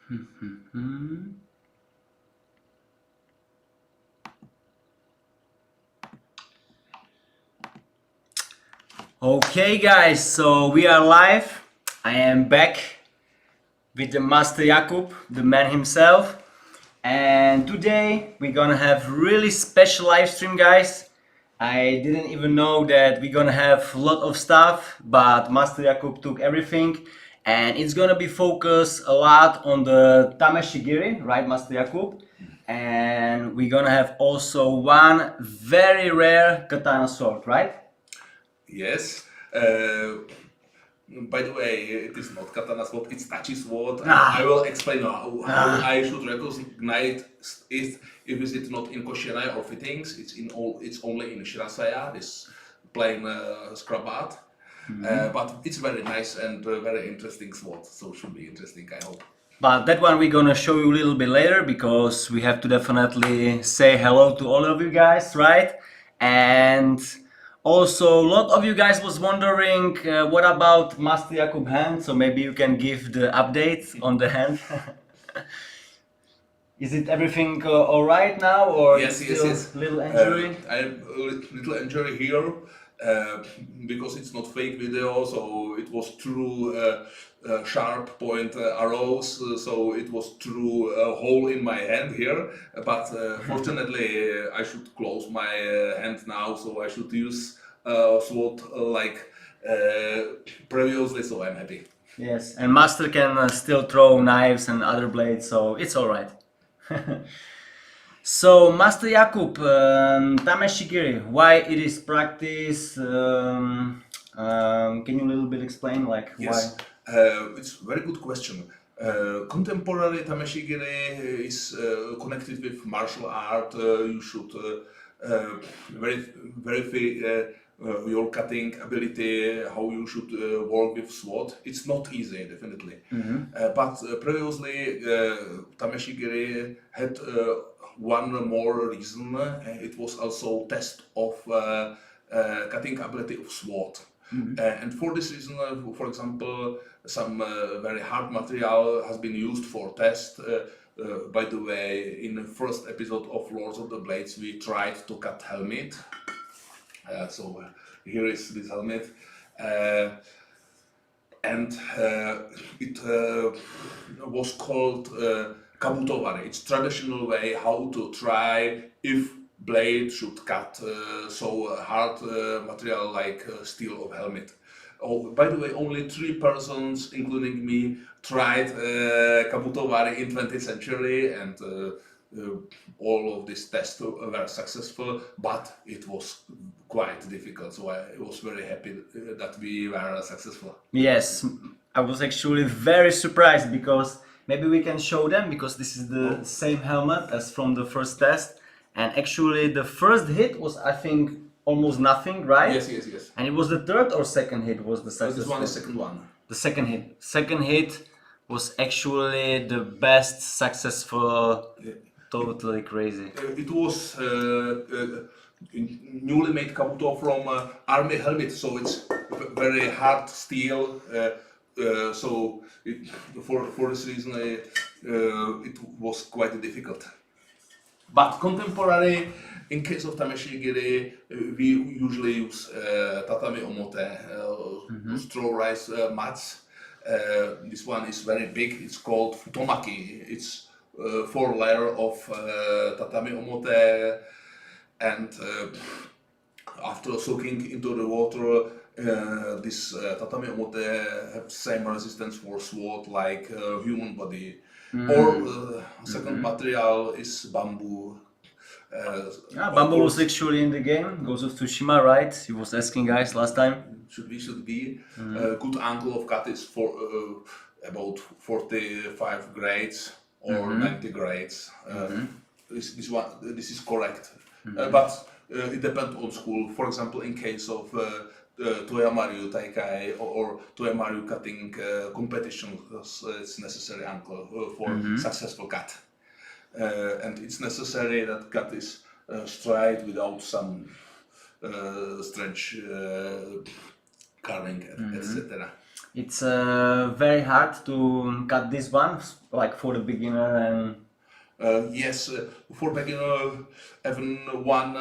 Okay guys, so we are live. I am back with the Master Jakub, the man himself. And today we're gonna have really special live stream, guys. I didn't even know that we're gonna have a lot of stuff, but Master Jakub took everything. And it's gonna be focused a lot on the tamashigiri, right, Master Jakub? And we're gonna have also one very rare katana sword, right? Yes. By the way, it is not katana sword, it's tachi sword. Ah. I will explain how I should recognize it if it not in koshirai or fittings. It's only in shirasaya, this plain scrub art. But it's very nice and very interesting sword, so should be interesting, I hope. But that one we're gonna show you a little bit later because we have to definitely say hello to all of you guys, right? And also a lot of you guys was wondering what about Master Jakub hand, so maybe you can give the update on the hand. Is it everything all right now, or Yes, still yes. little injury? I have a little injury here because it's not fake video, so it was true sharp point arrows, so it was true hole in my hand here. But fortunately, I should close my hand now, so I should use sword like previously. So I'm happy. Yes, and Master can still throw knives and other blades, so it's all right. So, Master Jakub, tamashigiri, why it is practice? Can you a little bit explain, like, Yes, why? it's a very good question. Contemporary tamashigiri is connected with martial art. You should verify your cutting ability, how you should work with sword. It's not easy, definitely. But previously, tamashigiri had one more reason. It was also test of cutting ability of sword. And for this reason, for example, some very hard material has been used for test. By the way, in the first episode of Lords of the Blades, we tried to cut helmet. So here is this helmet. And it was called kabutowari. It's traditional way how to try if blade should cut so hard material like steel of helmet. Oh, by the way, only 3 persons, including me, tried kabutowari in 20th century, and all of these tests were successful, but it was quite difficult. So I was very happy that we were successful. Yes, I was actually very surprised because maybe we can show them because this is the same helmet as from the first test. And actually the first hit was, I think, almost nothing, right? Yes. And it was the third or second hit was the successful? This one is second one. The second hit. Second hit was actually the best successful, totally crazy. It was newly made kabuto from army helmet, so it's very hard steel. So for this reason, it was quite difficult. But contemporary, in case of tamashigiri, we usually use tatami omote, straw rice mats. This one is very big. It's called futomaki. It's 4 layer of tatami omote, and after soaking into the water, this tatami omote have same resistance for sword like human body. Or second material is bamboo. Bamboo was actually in the game, Ghost of Tsushima, right? He was asking guys last time. Should be. Good angle of cut is for about 45 grades or 90 grades. This is correct. But it depends on school. For example, in case of Toyamaru Taikai or Toyamaru cutting competition, it's necessary angle for successful cut. And it's necessary that cut is straight without some strange carving, etc. It's very hard to cut this one, like for the beginner and... Yes, for beginner, even one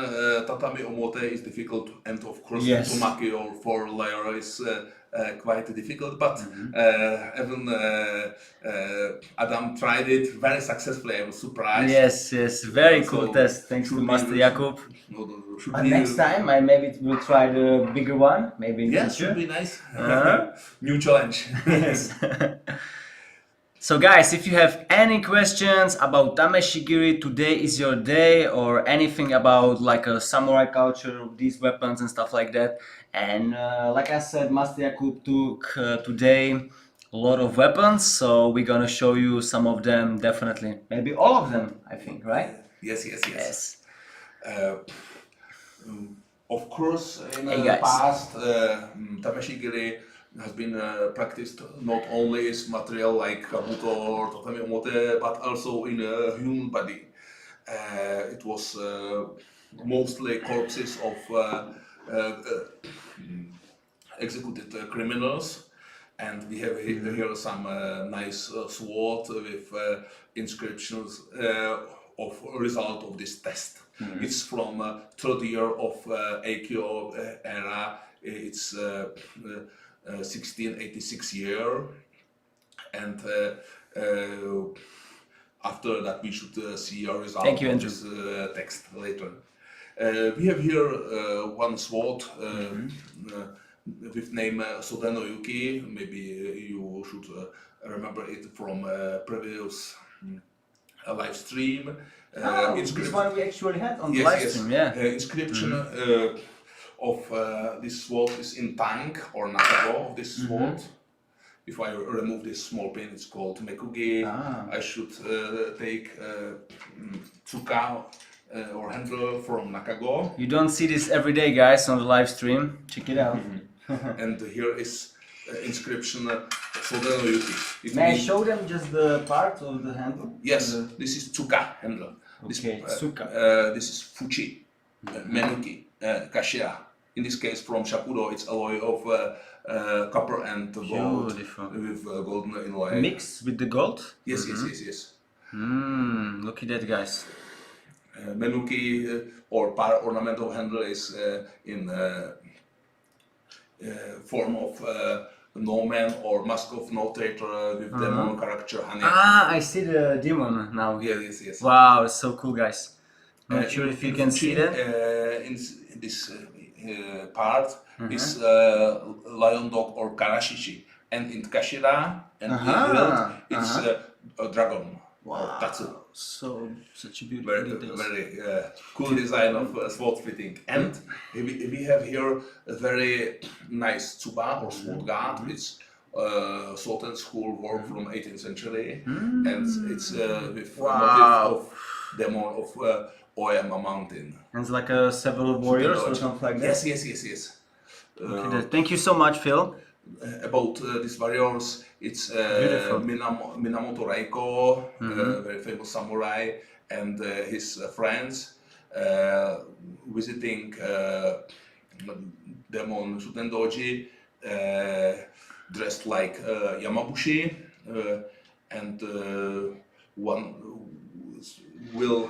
tatami omote is difficult, and of course Yes. tomaki or 4 layer is quite difficult. But even Adam tried it very successfully. I was surprised. Yes, yes, very So cool test. Thanks to should be- Master Jakub. should But be- next time, I maybe will try the bigger one, maybe in Yeah, future. should be nice. Uh-huh. New challenge. Yes. So guys, if you have any questions about tamashigiri, today is your day, or anything about like a samurai culture, these weapons and stuff like that. And like I said, Master Jakub took today a lot of weapons, so we're gonna show you some of them, definitely. Maybe all of them, I think, right? Yes. Yes. Of course, in Hey, the guys. past, tamashigiri has been practiced not only as material like kabuto or tatami omote, but also in a human body. It was mostly corpses of executed criminals, and we have here some nice sword with inscriptions of result of this test. It's from third year of Eikyo era. It's 1686 year, and after that we should see a result Thank you, of Andrew. this text later. We have here one sword with name Sodeno Yuki. Maybe you should remember it from previous live stream. This one we actually had on the Yes, live yes. stream, yeah. Inscription of this sword is in tank or nakago of this sword. If I remove this small pin, it's called mekugi. I should take tsuka or handle from nakago. You don't see this every day, guys, on the live stream. Check it out. And here is inscription Sodeno Yuki. It May I means- show them just the part of the handle? Yes, The- this is tsuka handle. Okay, tsuka. This is fuchi, menuki, kashira. In this case, from shakudo, it's alloy of copper and gold Beautiful. with golden inlay. Mix with the gold? Yes, yes. Look at that, guys. Menuki or par ornamental handle is in form of no man or mask of notator with demon character honey. I see the demon now. Yes. Wow, it's so cool, guys. Not sure if you can see that. In this part is lion dog or karashishi, and in kashira and in hilt it's a dragon or tatsu. So, such a beautiful details. Very cool design of sword fitting. And we have here a very nice tsuba or sword guard. It's sword and school work from 18th century, and it's with motif of demon of Oyama mountain. And it's like several warriors or something like that. Yes. Look at that. Thank you so much, Phil. About these warriors, it's Beautiful. Minamoto Reiko, very famous samurai, and his friends visiting demon Shutendoji, dressed like Yamabushi, and one will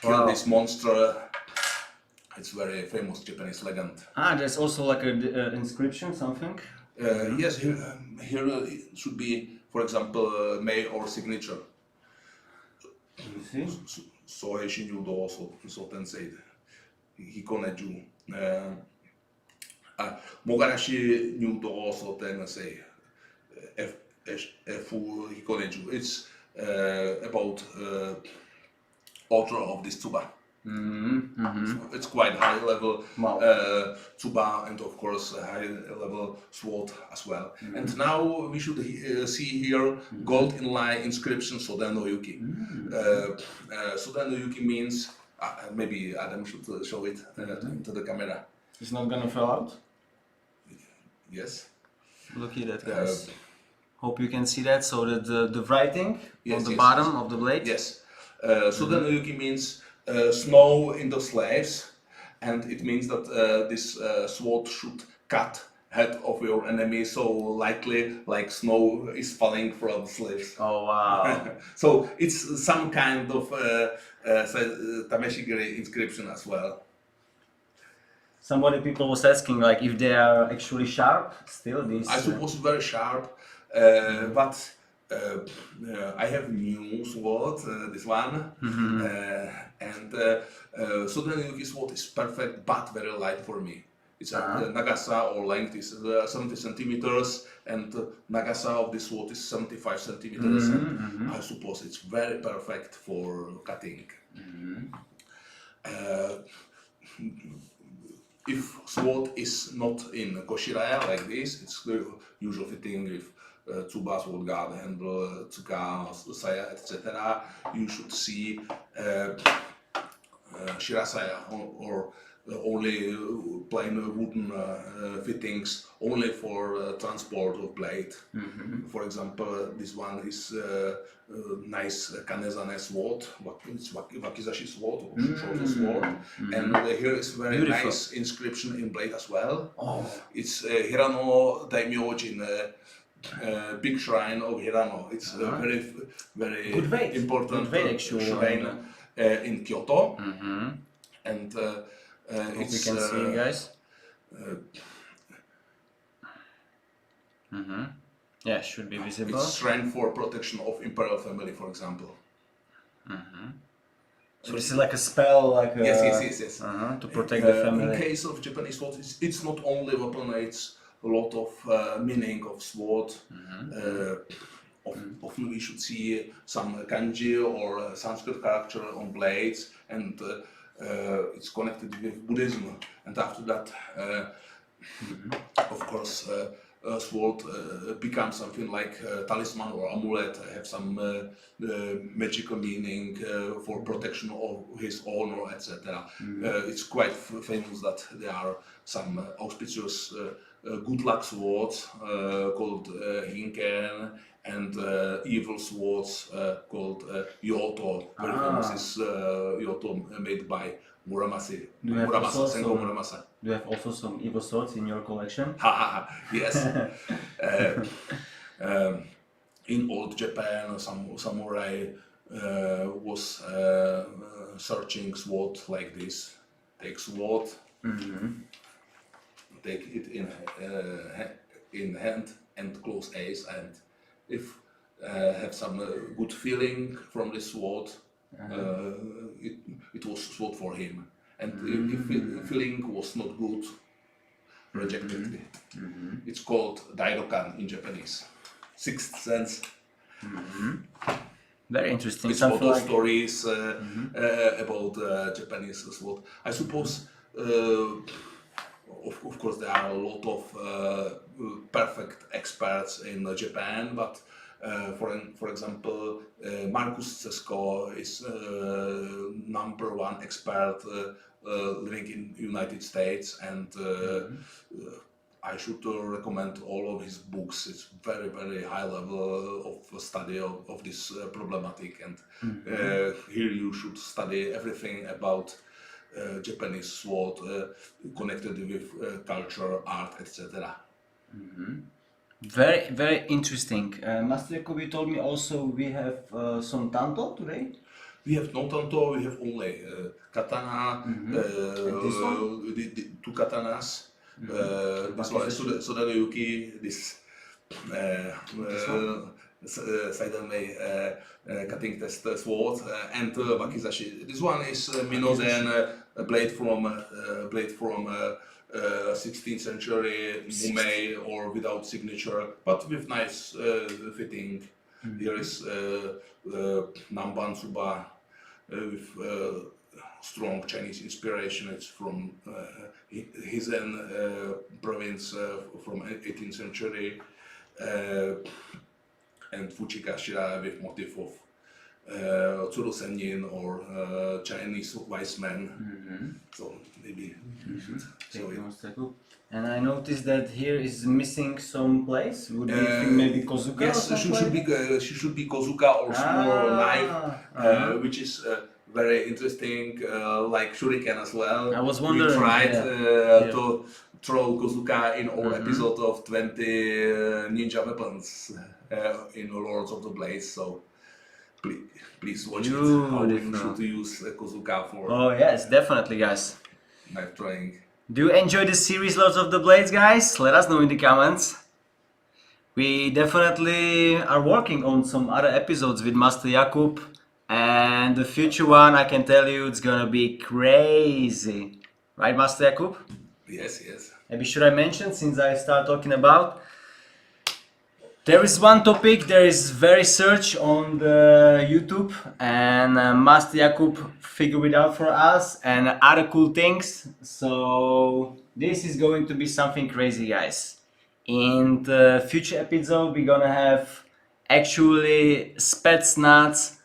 kill this monster. It's very famous Japanese legend. There's also like an inscription, something. Yes, here it should be, for example, mail or signature. You see? Sohei shinju do sotensei hikoneju. Mogarashi nyu do sotensei fu hikoneju. It's about author of this tsuba. So it's quite high level tsuba, and of course a high level sword as well. And now we should see here gold inlay inscription Sodeno Yuki. Sodeno Yuki means maybe Adam should show it to the camera. It's not gonna fall out. Yes. Look at that, guys. Hope you can see that. So that the writing on the Yes. bottom of the blade. Yes. Sodeno Yuki means snow in the slaves, and it means that this sword should cut head of your enemy so lightly, like snow is falling from the sleeves. Oh wow. So it's some kind of tamashigiri inscription as well. Somebody people was asking like if they are actually sharp still these. I suppose very sharp, but I have new sword, this one, and Celadin Yuki sword is perfect but very light for me. It's a Nagasa or length is 70 centimeters, and Nagasa of this sword is 75 centimeters, and I suppose it's very perfect for cutting. If sword is not in koshiraya like this, it's usual fitting with tsuba, sword guard, handle, tsuka, saya, etc. You should see shirasaya or only plain wooden fittings, only for transport of blade. For example, this one is nice kanezane sword, it's wakizashi sword, or shorter sword, and here is very Beautiful. nice inscription in blade as well. Oh. It's Hirano Daimyojin, big shrine of Hirano. It's very Good weight. important Good weight, actually. shrine in Kyoto, and Hope it's you can see guys. Yeah, should be visible. it's shrine for protection of imperial family, for example. So this is like a spell, like a, Yes. to protect the In family. case of Japanese sword, it's not only weapon, it's a lot of meaning of sword. Often we should see some kanji or Sanskrit character on blades, and it's connected with Buddhism. And after that, of course, sword becomes something like talisman or amulet, have some magical meaning for protection of his honor, etc. It's quite famous that there are some auspicious good luck swords called Hinken, and evil swords called Yoto. Very famous is Yoto made by Muramasa, Sengo Muramasa. Do you have also some evil swords in your collection? Yes. In old Japan, some samurai was searching sword like this. Take sword, take it in hand and close eyes, and if have some good feeling from this sword, it was sword for him. And if feeling was not good, rejected it. It's called Dairokan in Japanese. Sixth sense. Very interesting. It's Something photo like stories about Japanese sword. I suppose, of course, there are a lot of perfect experts in Japan, but for example, Markus Cesko is #1 expert living in United States, and I should recommend all of his books. It's very, very high level of study of this problematic, and here you should study everything about Japanese sword connected with culture, art, etc. very, very interesting. Master Jakub, you told me also we have some tanto today. We have no tanto, we have only katana, this one? the two katanas, this one is Celadin Yuki, this Saidamei cutting test sword, and wakizashi. This one is Minozen, a blade from 16th century Mumei, or without signature, but with nice fitting. Here is Namban Tsuba with strong Chinese inspiration. It's from Hizen province from 18th century, and Fuchikashira with motif of Tsuru Sennin or Chinese wise men. So maybe you should show it. And I noticed that here is missing some place. Would you think maybe kozuka? Yes, she should be kozuka or small knife, which is very interesting, like shuriken as well. I was We wondering, tried yeah. to throw Kozuka in our episode of 20 ninja weapons in Lords of the Blades. So please, please watch it. How you Beautiful. should use Kozuka for Oh yes, definitely, guys. knife throwing. Do you enjoy the series Lords of the Blades, guys? Let us know in the comments. We definitely are working on some other episodes with Master Jakub, and the future one, I can tell you, it's gonna be crazy. Right, Master Jakub? Yes, yes. Maybe should I mention, since I start talking about, there is one topic, there is very search on the YouTube, and Master Jakub figured it out for us, and other cool things. So this is going to be something crazy, guys. In the future episode, we're gonna have actually Spetsnaz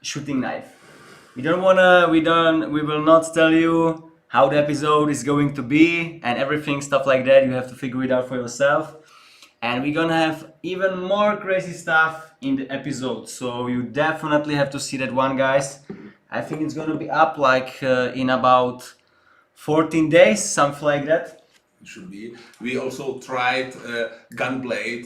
shooting knife. We will not tell you how the episode is going to be and everything, stuff like that. You have to figure it out for yourself. And we're gonna have even more crazy stuff in the episode, so you definitely have to see that one, guys. I think it's gonna be up like in about 14 days, something like that. It should be. We also tried gunblade,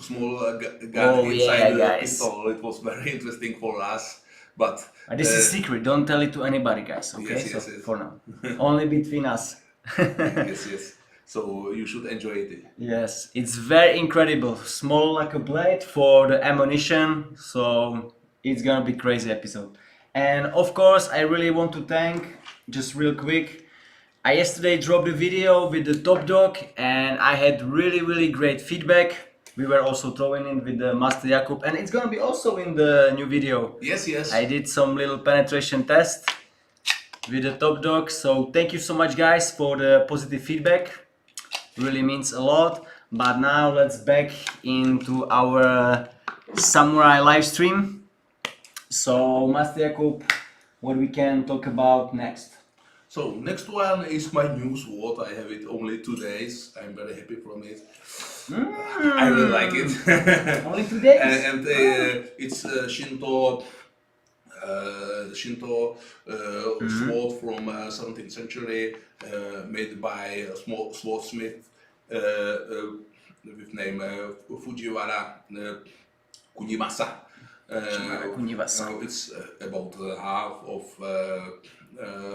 small gun Oh, inside yeah, the guys. pistol. It was very interesting for us. But This is secret, don't tell it to anybody, guys, okay? Yes, yes, So yes. for now, only between us. yes, yes. So you should enjoy it. Yes, it's very incredible. Small like a blade for the ammunition, so it's gonna be crazy episode. And of course, I really want to thank, just real quick, I yesterday dropped a video with the top dog and I had really great feedback. We were also throwing in with the Master Jakub, and it's gonna be also in the new video. Yes, yes. I did some little penetration test with the top dog, so thank you so much, guys, for the positive feedback. Really means a lot. But now let's back into our samurai live stream. So Master Jakub, what we can talk about next? So next one is my new sword. I have it only 2 days. I'm very happy from it. I really like it. Only 2 days? and it's Shinto sword from 17th century, made by a small swordsmith with name Fujiwara Kunimasa. It's about half of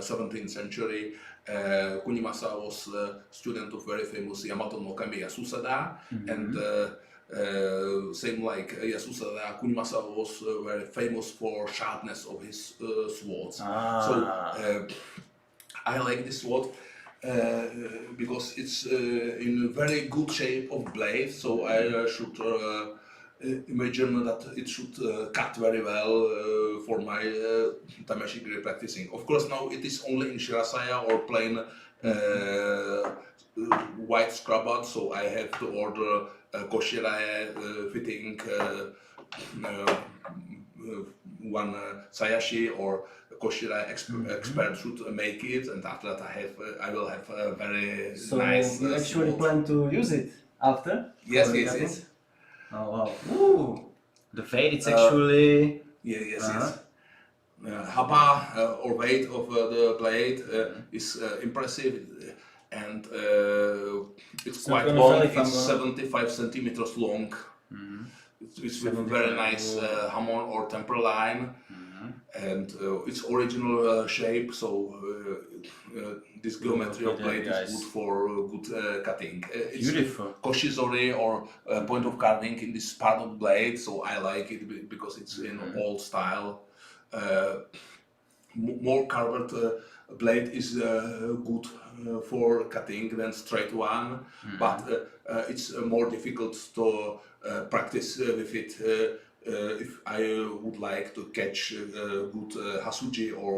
17th century. Kunimasa was a student of very famous Yamato no Kami Yasusada, and same like Yasusada, Kunimasa was very famous for sharpness of his swords. So I like this sword because it's in very good shape of blade, so I should imagine that it should cut very well for my tamashigiri practicing. Of course, now it is only in Shirasaya or plain white scrubber, so I have to order Koshirae fitting one Sayashi or Koshirae expert should make it, and after that I will have a very So nice. you actually sword. plan to use it after? Yes, Or yes, cutting? yes. Oh wow! Ooh, the fade. It's actually. Yeah, yes, yes. Haba or weight of the blade is impressive, and it's So quite gonna long. tell if I'm It's gonna- 75 centimeters long. It's with a very nice hammer or temper line, and its original shape. So this geometry of at that, blade guys. is good for good cutting. It's Beautiful. koshizori or point of carving in this part of blade, so I like it because it's in old style. More carved blade is good for cutting than straight one, but it's more difficult to practice with it if I would like to catch good hasuji or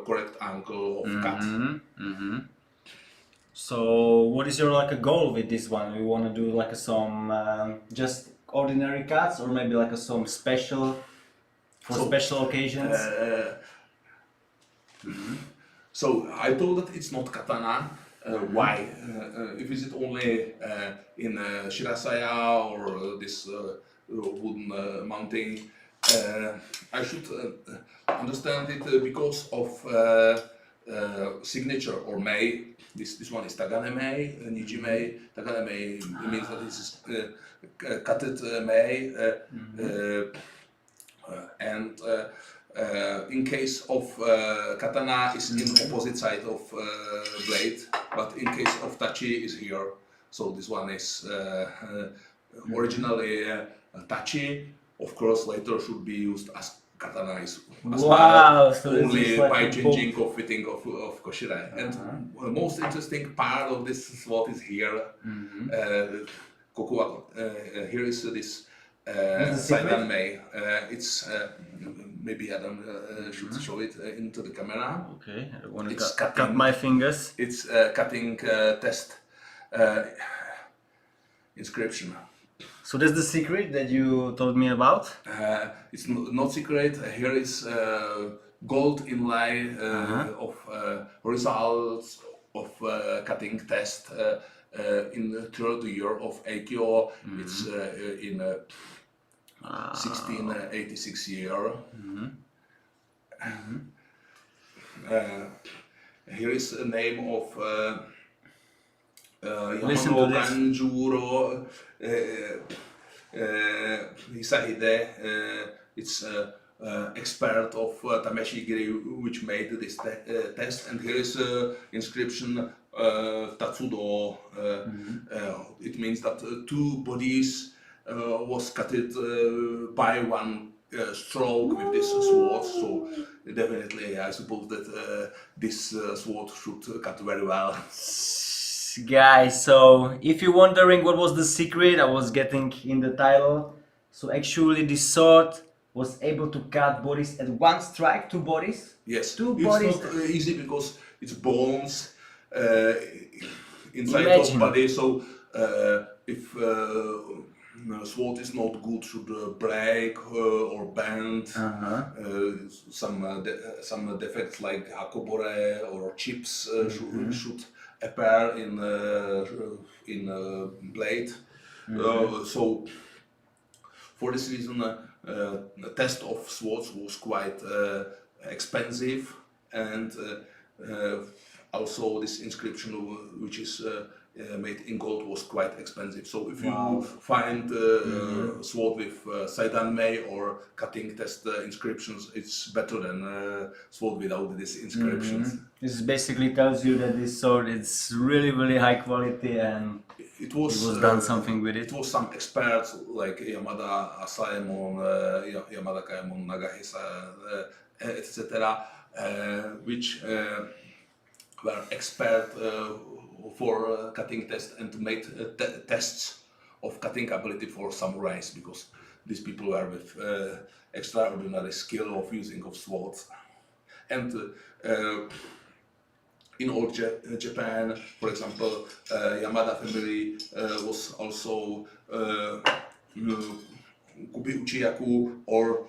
correct angle of cut. So, what is your like a goal with this one? You want to do like some just ordinary cuts, or maybe like some special for So, special occasions? So I told that it's not katana. Why? If is it only in Shirasaya or this wooden mounting, I should understand it because of signature or mei. This one is Tagane mei, Niji mei. Tagane mei means that this is cutted mei, and in case of katana is in opposite side of blade, but in case of tachi is here. So this one is originally tachi. Of course, later should be used as katana is Wow, so this only is like by a changing of fitting of koshire. And the most interesting part of this sword is here. Here is this Celadin mei. It's maybe Adam should show it into the camera. Okay, I want It's to cut my fingers. It's cutting test inscription. So that's the secret that you told me about? It's not secret. Here is gold inlay of results of cutting test in the third year of Eikyo. It's in 1686 year. Here is a name of Yamano Kanjuro Hisahide. It's expert of tamashigiri which made this test, and here is inscription Tatsudo. It means that two bodies was cutted by one stroke with this sword. So definitely, I suppose that this sword should cut very well. Guys, so if you're wondering what was the secret I was getting in the title, so actually this sword was able to cut bodies at one strike, two bodies? Yes, two it's bodies. not easy because it's bones inside Imagine. of body. So if sword is not good, should break or bend. Some defects like hakobore or chips should appear in blade. So for this reason, the test of swords was quite expensive, and also this inscription, which is made in gold, was quite expensive. So if you find sword with Celadin mei or cutting test inscriptions, it's better than sword without these inscriptions. This basically tells you that this sword is really high quality, and it was done something with it. It was some experts like Yamada Asaemon, Yamada Kaemon, Nagahisa, etc., which were expert for cutting test and made tests of cutting ability for samurais, because these people were with extraordinary skill of using of swords. And in old Japan, for example, Yamada family was also kubi uchiyaku or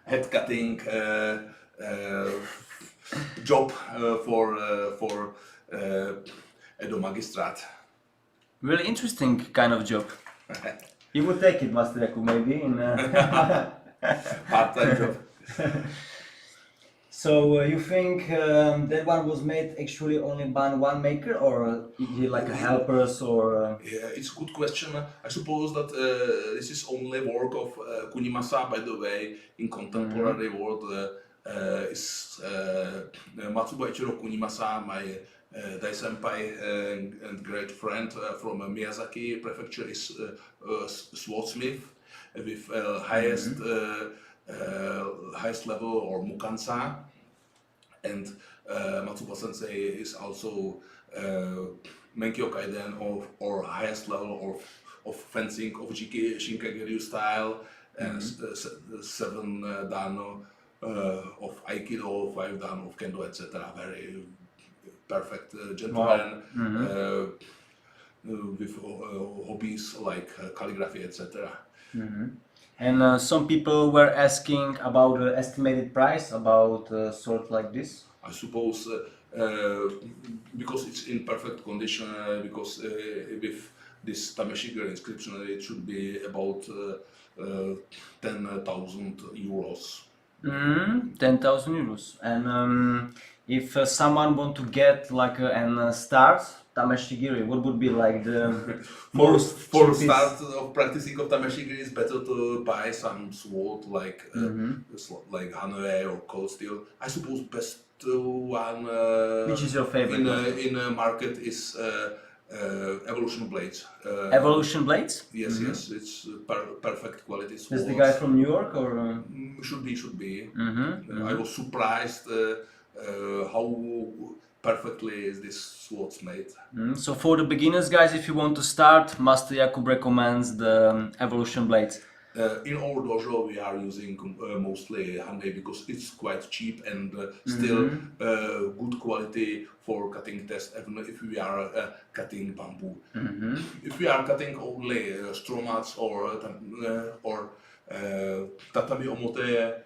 head cutting job for Edo Magistrate. Really interesting kind of job. You would take it, Master Jakub, maybe in part-time job. So you think that one was made actually only by one maker, or he like a helpers, or? Yeah, it's a good question. I suppose that this is only work of Kunimasa. By the way, in contemporary world is Matsuba Ichiro Kunimasa, my Daisenpai and great friend from Miyazaki Prefecture, is swordsmith with highest level or Mukansa, and Matsuba Sensei is also Menkyo Kaiden or highest level of fencing of Shinkagiryu style, and 7 dan of Aikido, 5 dan of Kendo, etc. Very perfect gentleman. With hobbies like calligraphy, etc. And some people were asking about the estimated price about a sword like this. I suppose because it's in perfect condition, because with this tamashigiri inscription, it should be about 10,000 euros. 10,000 euros. And if someone want to get like and start tamashigiri, what would be like the most For cheapest- start of practicing of tamashigiri, it's better to buy some sword like like Hanwei or cold steel. I suppose best one Which is your favorite? in market is Evolution blades. Evolution blades? Yes, yes, it's perfect quality sword. Is the guy from New York or? Should be. Mm-hmm. I was surprised how perfectly is this swords made. So for the beginners, guys, if you want to start, Master Jakub recommends the Evolution blades. In our dojo, we are using mostly Handei because it's quite cheap and still good quality for cutting test, even if we are cutting bamboo. If we are cutting only straw mats or tatami omote,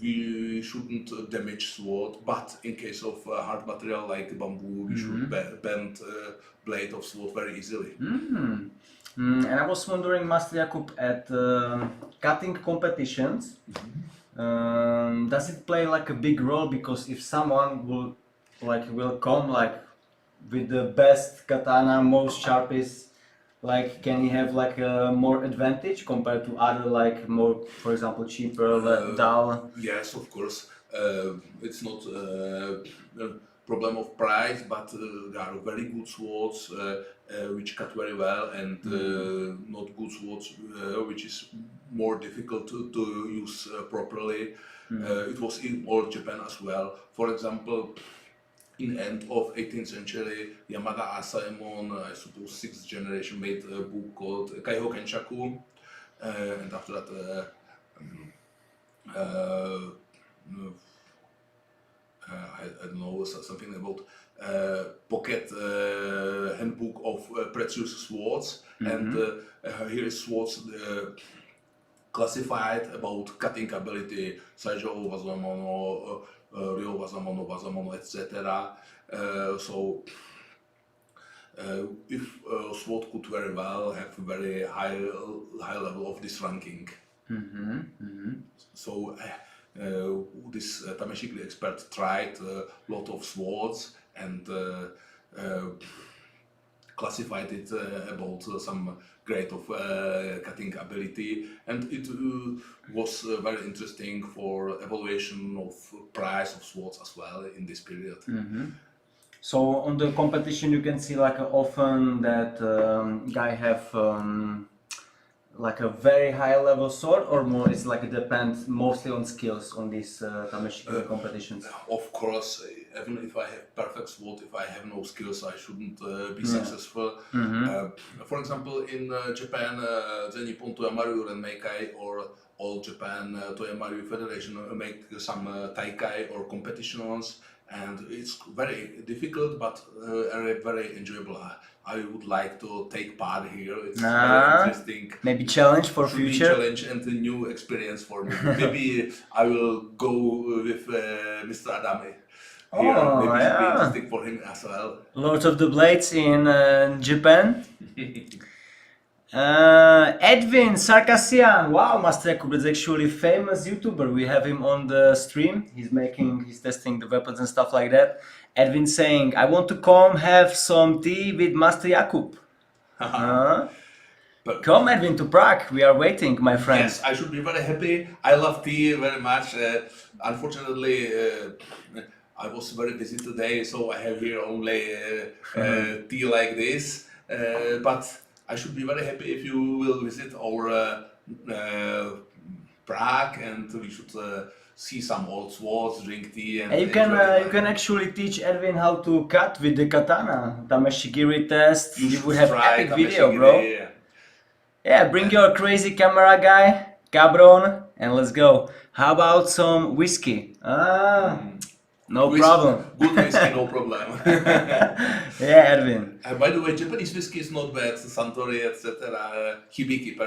we shouldn't damage sword, but in case of hard material like bamboo, we should bend blade of sword very easily. And I was wondering, Master Jakub, at cutting competitions, does it play like a big role? Because if someone will come like with the best katana, most sharpest, like can he have like a more advantage compared to other like more, for example, cheaper dull? Yes, of course. It's not a problem of price, but there are very good swords which cut very well, and not good swords which is more difficult to use properly. It was in old Japan as well. For example, in end of 18th century, Yamada Asaemon, I suppose 6th generation, made a book called Kaiho Kenshaku, and after that I don't know, something about pocket handbook of precious swords, and here is swords classified about cutting ability, Saijo Wazamono, Ryo Wazamono, etc. So if sword could very well have very high level of this ranking. So this tamashigiri expert tried a lot of swords and classified it about some grade of cutting ability, and it was very interesting for evaluation of price of swords as well in this period. So on the competition you can see like often that guy have like a very high level sword, or more it's like it depends mostly on skills on these tamashigiri competitions? Of course, even if I have perfect sword, if I have no skills, I shouldn't be successful. For example, in Japan, the Nippon Toyamaru Renmeikai or All Japan Toyamaru Federation make some taikai or competitions, and it's very difficult but very enjoyable. I would like to take part here. It's very interesting. Maybe challenge for Should be future. challenge and a new experience for me. Maybe I will go with Mr. Adame. Here. Oh, Maybe it will be yeah. interesting for him as well. Lord of the Blades in Japan. Edwin Sarkassian, wow, Master Jakub is actually a famous YouTuber. We have him on the stream. He's testing the weapons and stuff like that. Edwin saying, I want to come have some tea with Master Jakub. But Come, Edwin, to Prague. We are waiting, my friend. yes, I should be very happy. I love tea very much. Unfortunately, I was very busy today, so I have here only tea like this. But I should be very happy if you will visit our Prague, and we should see some old swords, drink tea, and And you can actually teach Edwin how to cut with the katana. Tamashigiri test. You would have try epic video, tamashigiri, bro. yeah. Yeah, bring your crazy camera guy, cabron, and let's go. How about some whiskey? No problem. Good whiskey, no problem. Yeah, Edwin. By the way, Japanese whiskey is not bad. Santori, etc. Hibiki,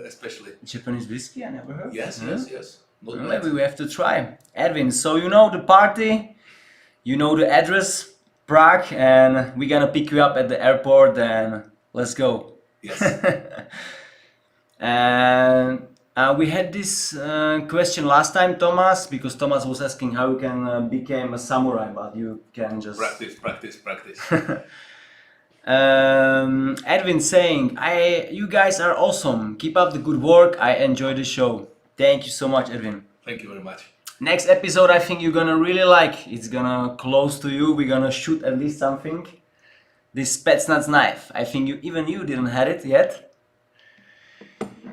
especially. Japanese whiskey? I never heard. Yes, yes. Not Well, bad. maybe we have to try. Edwin, so you know the party, you know the address, Prague, and we're gonna pick you up at the airport and Let's go. Yes. And we had this question last time, Thomas, because Thomas was asking how you can become a samurai, but you can just Practice. Edwin saying, you guys are awesome. Keep up the good work. I enjoy the show. Thank you so much, Edwin. Thank you very much. Next episode, I think you're gonna really like. It's gonna close to you. We're gonna shoot at least something. This Spetsnaz knife. I think you didn't have it yet.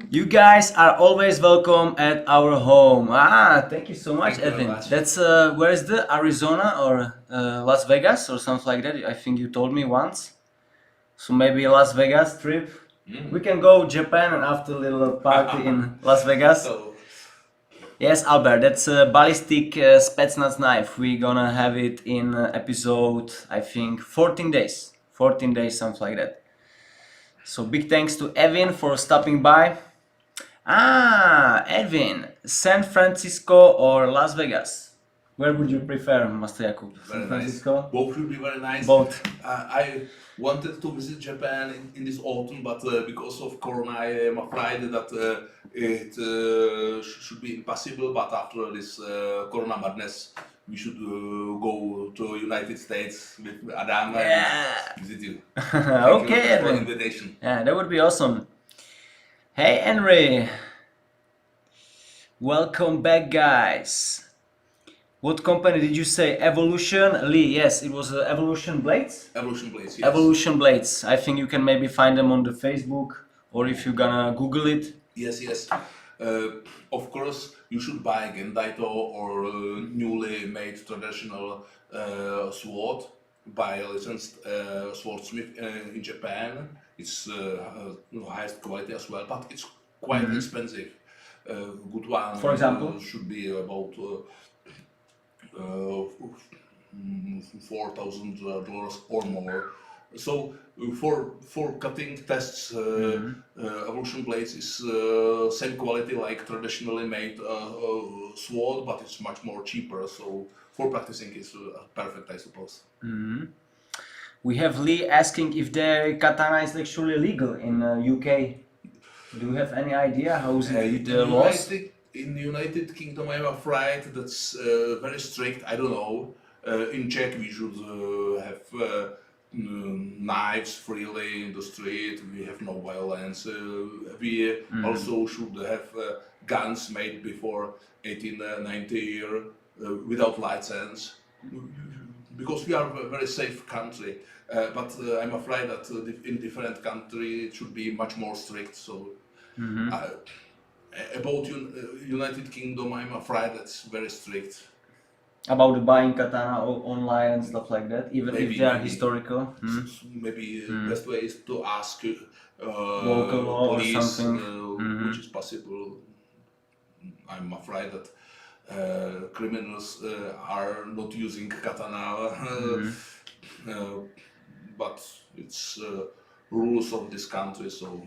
You guys are always welcome at our home. Thank you so much, Thank you very Edwin. much. That's where is the Arizona or Las Vegas or something like that? I think you told me once. So maybe Las Vegas trip. We can go Japan and after a little party in Las Vegas. So, Yes, Albert, that's a ballistic Spetsnaz knife. We're gonna have it in episode, I think, 14 days. 14 days, something like that. So big thanks to Edwin for stopping by. Edwin, San Francisco or Las Vegas? Where would you prefer, Master Jakub? very San Francisco? nice. Both will be very nice. Both. I wanted to visit Japan in this autumn, but because of Corona, I am afraid that it should be impossible. But after this Corona madness, we should go to United States with Adam and visit you. Thank Okay, you for the Edwin. invitation. Yeah, that would be awesome. Hey, Henry. Welcome back, guys. What company did you say? Evolution? Lee, yes, it was Evolution Blades? Evolution Blades, yes. Evolution Blades. I think you can maybe find them on the Facebook or if you're gonna Google it. Yes. Of course, you should buy Gendaito or newly made traditional sword by a licensed swordsmith in Japan. It's highest quality as well, but it's quite expensive. Good one. For example? Should be about $4,000 or more. So for cutting tests, Evolution Blades is same quality like traditionally made sword, but it's much more cheaper. So for practicing it's perfect, I suppose. We have Lee asking if the katana is actually legal in UK. Do you have any idea how is it with the laws? In the United Kingdom, I'm afraid that's very strict. I don't know. In Czech, we should have knives freely in the street. We have no violence. We also should have guns made before 1890 year without license, because we are a very safe country. But I'm afraid that in different countries it should be much more strict. So. About United Kingdom, I'm afraid that's very strict. About buying katana online and stuff like that, even if they are historical. Maybe best way is to ask Local law police, or something. which is possible. I'm afraid that criminals are not using katana, but it's rules of this country. So.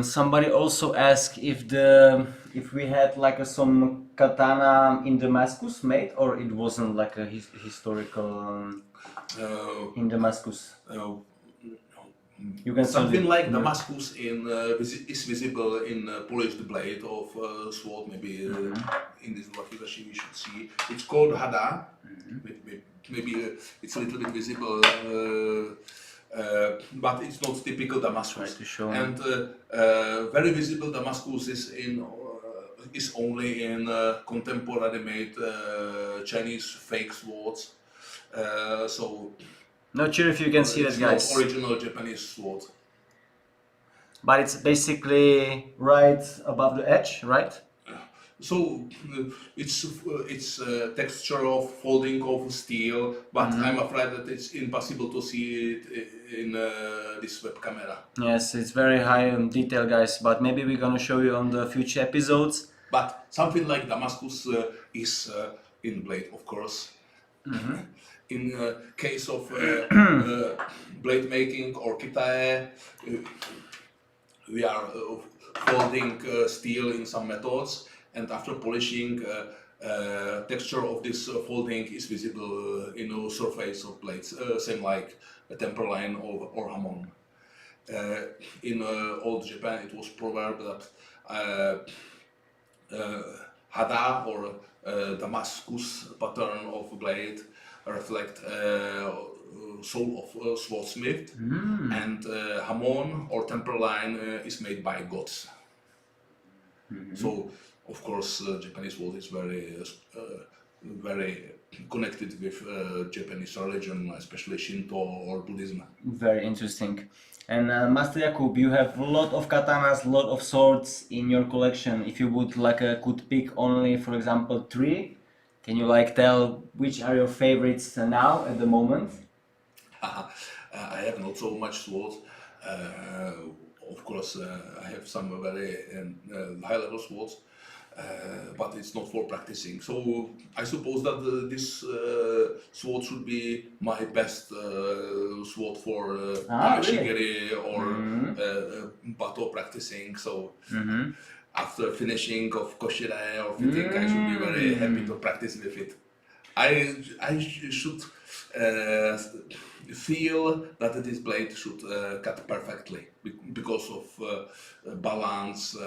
Somebody also asked if we had like some katana in Damascus made, or it wasn't like a historical in Damascus. You can something send it. like Damascus is visible in polished blade of sword. Maybe in this wakizashi we should see. It's called hada. Maybe it's a little bit visible. But it's not typical Damascus. And very visible Damascus is only in contemporary made Chinese fake swords. So not sure if you can see that, guys. Not original Japanese sword. But it's basically right above the edge, right? So it's texture of folding of steel, but I'm afraid that it's impossible to see it in this web camera. Yes, it's very high in detail, guys, but maybe we're gonna show you on the future episodes. But something like Damascus is in blade, of course. In case of blade making or kitae, we are folding steel in some methods. And after polishing, texture of this folding is visible in the surface of blades, same like a temper line or hamon. In old Japan, it was proverb that hada or Damascus pattern of blade reflect soul of swordsmith, and hamon or temper line is made by gods. So, of course, Japanese world is very connected with Japanese religion, especially Shinto or Buddhism. Very interesting. And Master Jakub, you have a lot of katanas, a lot of swords in your collection. If you would could pick only, for example, 3, can you tell which are your favorites now at the moment? I have not so much swords. Of course, I have some very high-level swords, but it's not for practicing. So I suppose that this sword should be my best sword for tamashigiri or battle practicing. So after finishing of koshire or fitting, I should be very happy to practice with it. I should feel that this blade should cut perfectly because of balance,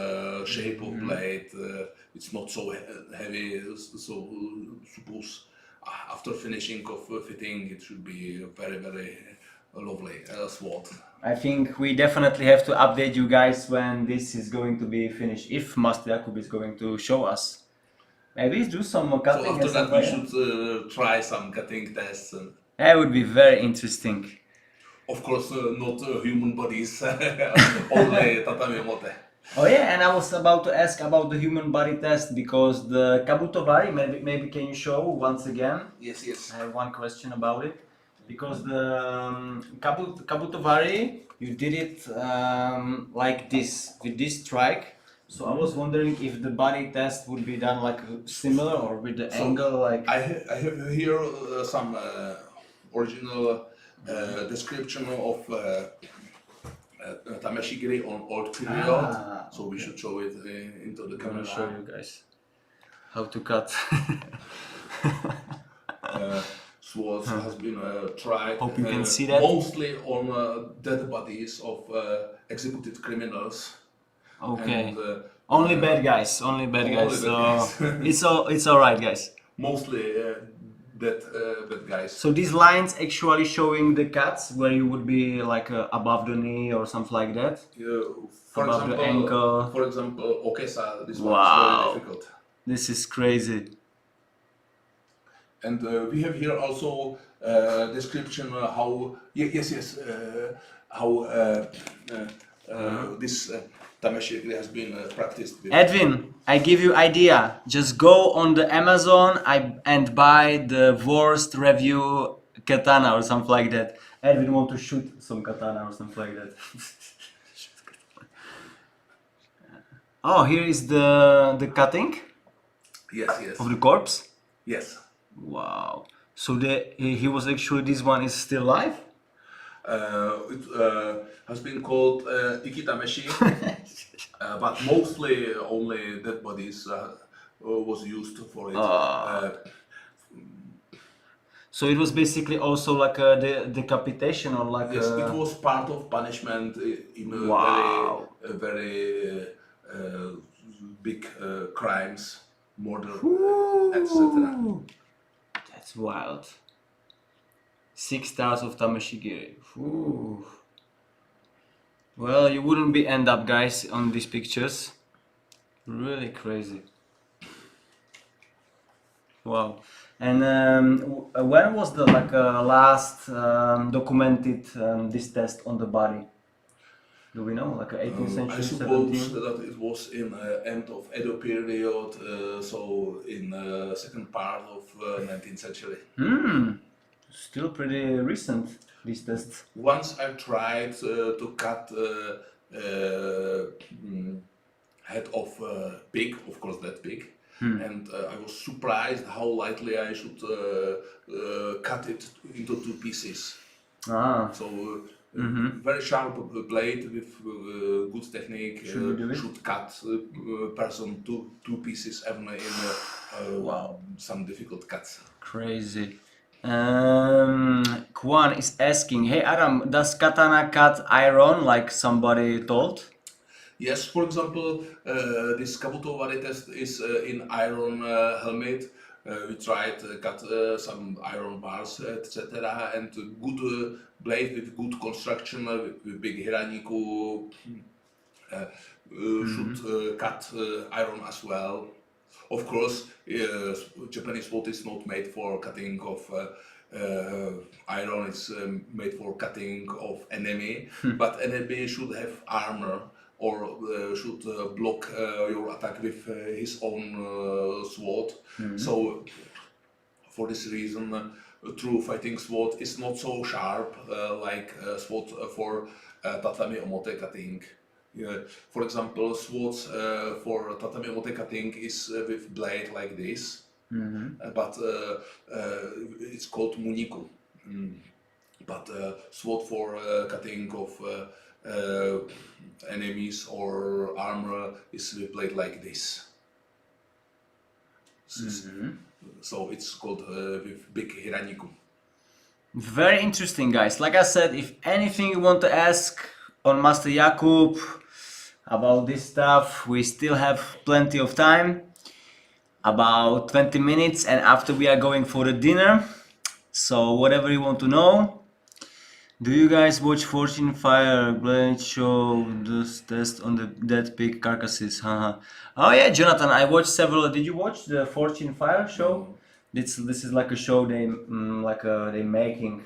shape of blade. It's not so heavy, so suppose after finishing of fitting it should be very lovely sword. I think we definitely have to update you guys when this is going to be finished, if Master Jakub is going to show us. Maybe do some cutting. So after that we should try some cutting tests. That would be very interesting. Of course, not human bodies, only tatami mote. Oh yeah, and I was about to ask about the human body test because the kabutovari, maybe can you show once again? Yes. I have one question about it. Because the kabutovari, you did it like this, with this strike. So I was wondering if the body test would be done similar or with the angle I have here some original description of tamashigiri on old period. So we should show it into the camera. I'm gonna show you guys how to cut. Swords has been tried Hope you can see that. mostly on dead bodies of executed criminals. Okay. And, only bad guys. Only bad guys. Bad So it's all right, guys. Mostly bad guys. So these lines actually showing the cuts where you would be above the knee or something like that. For above example, the ankle. For example, okesa. This one Wow. is very difficult. This is crazy. And we have here also description how how this tamashigiri has been practiced with. Edwin, I give you idea. Just go on the Amazon and buy the worst review katana or something like that. Edwin want to shoot some katana or something like that. Oh, here is the cutting Yes. of the corpse. Yes. Wow. So he was actually, this one is still alive? It has been called ikitameshi, but mostly only dead bodies was used for it. So it was basically also like a decapitation or like yes, it was part of punishment in a very big crimes, murder, etc. That's wild. 6 stars of tamashigiri. Ooh. Well, you wouldn't be end up, guys, on these pictures. Really crazy. Wow. And when was the last documented this test on the body? Do we know? 18th century, I suppose 17th? that it was in end of Edo period, so in second part of 19th century. Still pretty recent, these tests. Once I tried to cut head of pig, of course that pig, and I was surprised how lightly I should cut it into 2 pieces. So Very sharp blade with good technique. Should we do it? Should cut person two pieces even in Wow. some difficult cuts. Crazy. Kwan is asking, hey Adam, does katana cut iron like somebody told? Yes, for example, this Kabuto Wari test is in iron helmet. We tried cut some iron bars, etc. And good blade with good construction, with big hiraniku, should cut iron as well. Of course, Japanese sword is not made for cutting of iron, it's made for cutting of enemy, but enemy should have armor or should block your attack with his own sword. So, for this reason, true fighting sword is not so sharp like sword for tatami omote cutting. For example, swords for tatami omote cutting is with blade like this, but it's called muniku. But sword for cutting of enemies or armor is with blade like this. So it's called with big hiraniku. Very interesting, guys. Like I said, if anything you want to ask on Master Jakub about this stuff, we still have plenty of time, about 20 minutes, and after we are going for the dinner. So whatever you want to know. Do you guys watch Fortune Fire Blade show this test on the dead pig carcasses? Haha. Oh yeah, Jonathan, I watched several. Did you watch the Fortune Fire show? This is like a show they making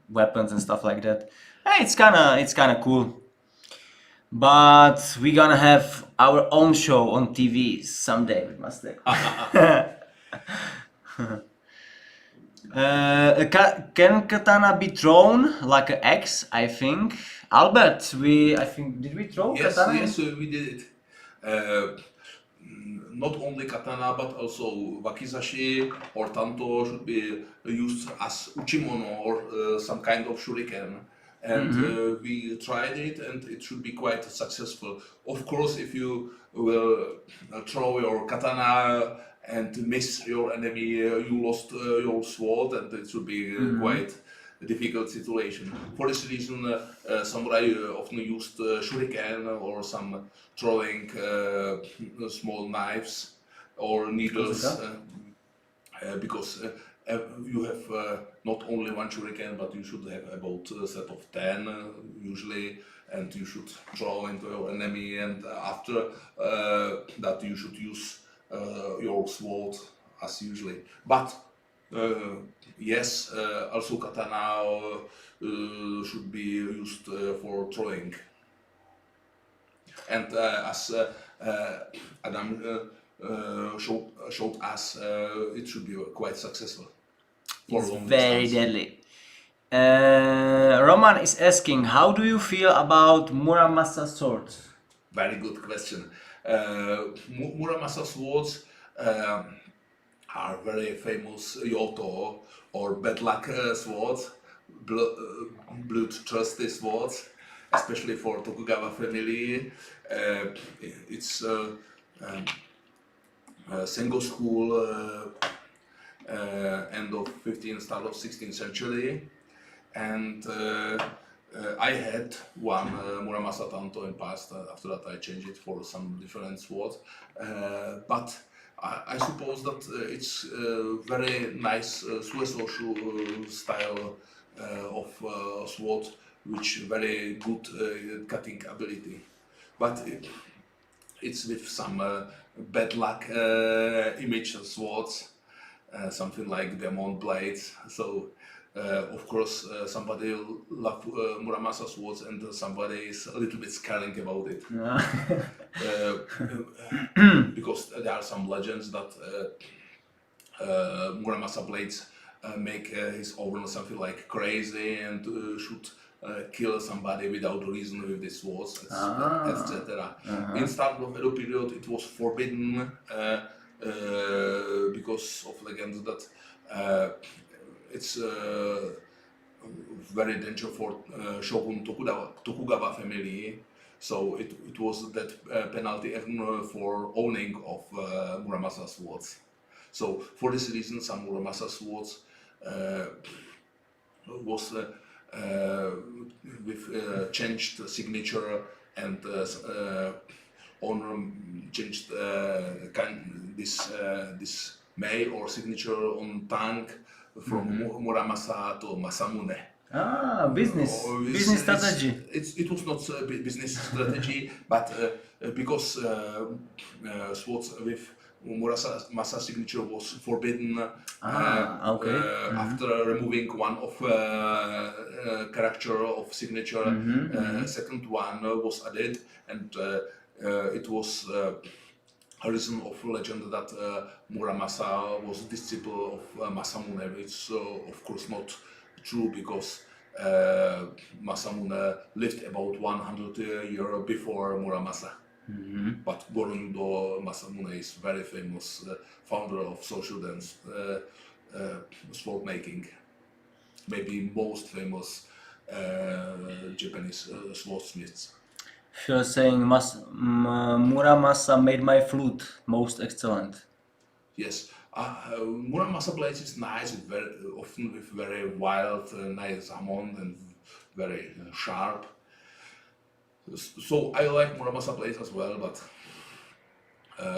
weapons and stuff like that. Hey, it's kinda cool. But we're gonna have our own show on TV someday with Master. Can katana be thrown like an axe? I think. Albert, did we throw Yes, katana? yes, we did it. Not only katana, but also wakizashi or tanto should be used as uchimono or some kind of shuriken. And we tried it, and it should be quite successful. Of course, if you will throw your katana and miss your enemy, you lost your sword, and it should be quite a difficult situation. For this reason, samurai often used shuriken or some throwing small knives or needles, because you have not only one shuriken, but you should have about a set of 10 usually, and you should throw into your enemy, and after that you should use your sword as usually. But yes, also katana should be used for throwing. And as Adam showed us, it should be quite successful. It's very deadly. Roman is asking, how do you feel about Muramasa swords? Very good question. Muramasa swords are very famous Yoto or bad luck swords, bloodthirsty swords, especially for Tokugawa family. It's Sengo school, end of 15th, start of 16th century, and I had one Muramasa Tanto in past. After that, I changed it for some different swords, but I suppose that it's very nice suesoshu style of sword, which very good cutting ability, but it's with some bad luck image swords, something like demon blades. So of course somebody love Muramasa swords, and somebody is a little bit scaring about it. Because there are some legends that Muramasa blades make his owner something like crazy and should kill somebody without reason with these swords, etc. In start of Edo period, it was forbidden because of legends that it's very dangerous for Shogun Tokugawa family. So it was that penalty even for owning of Muramasa swords. So for this reason, some Muramasa swords was with changed signature and owner changed this Mei or signature on tank from Muramasa to Masamune. Ah, business strategy. It was not a business strategy, but because swords with Muramasa signature was forbidden after removing one of character of signature, second one was added, and it was a reason of legend that Muramasa was disciple of Masamune. It's of course not true because Masamune lived about 100 years before Muramasa. But Gorondo Masamune is very famous founder of social dance, sword making. Maybe most famous Japanese swordsmiths. If you're saying Muramasa made my flute most excellent. Yes, Muramasa blades is nice, very often with very wild, nice sound and very sharp. So I like Muramasa blades as well, but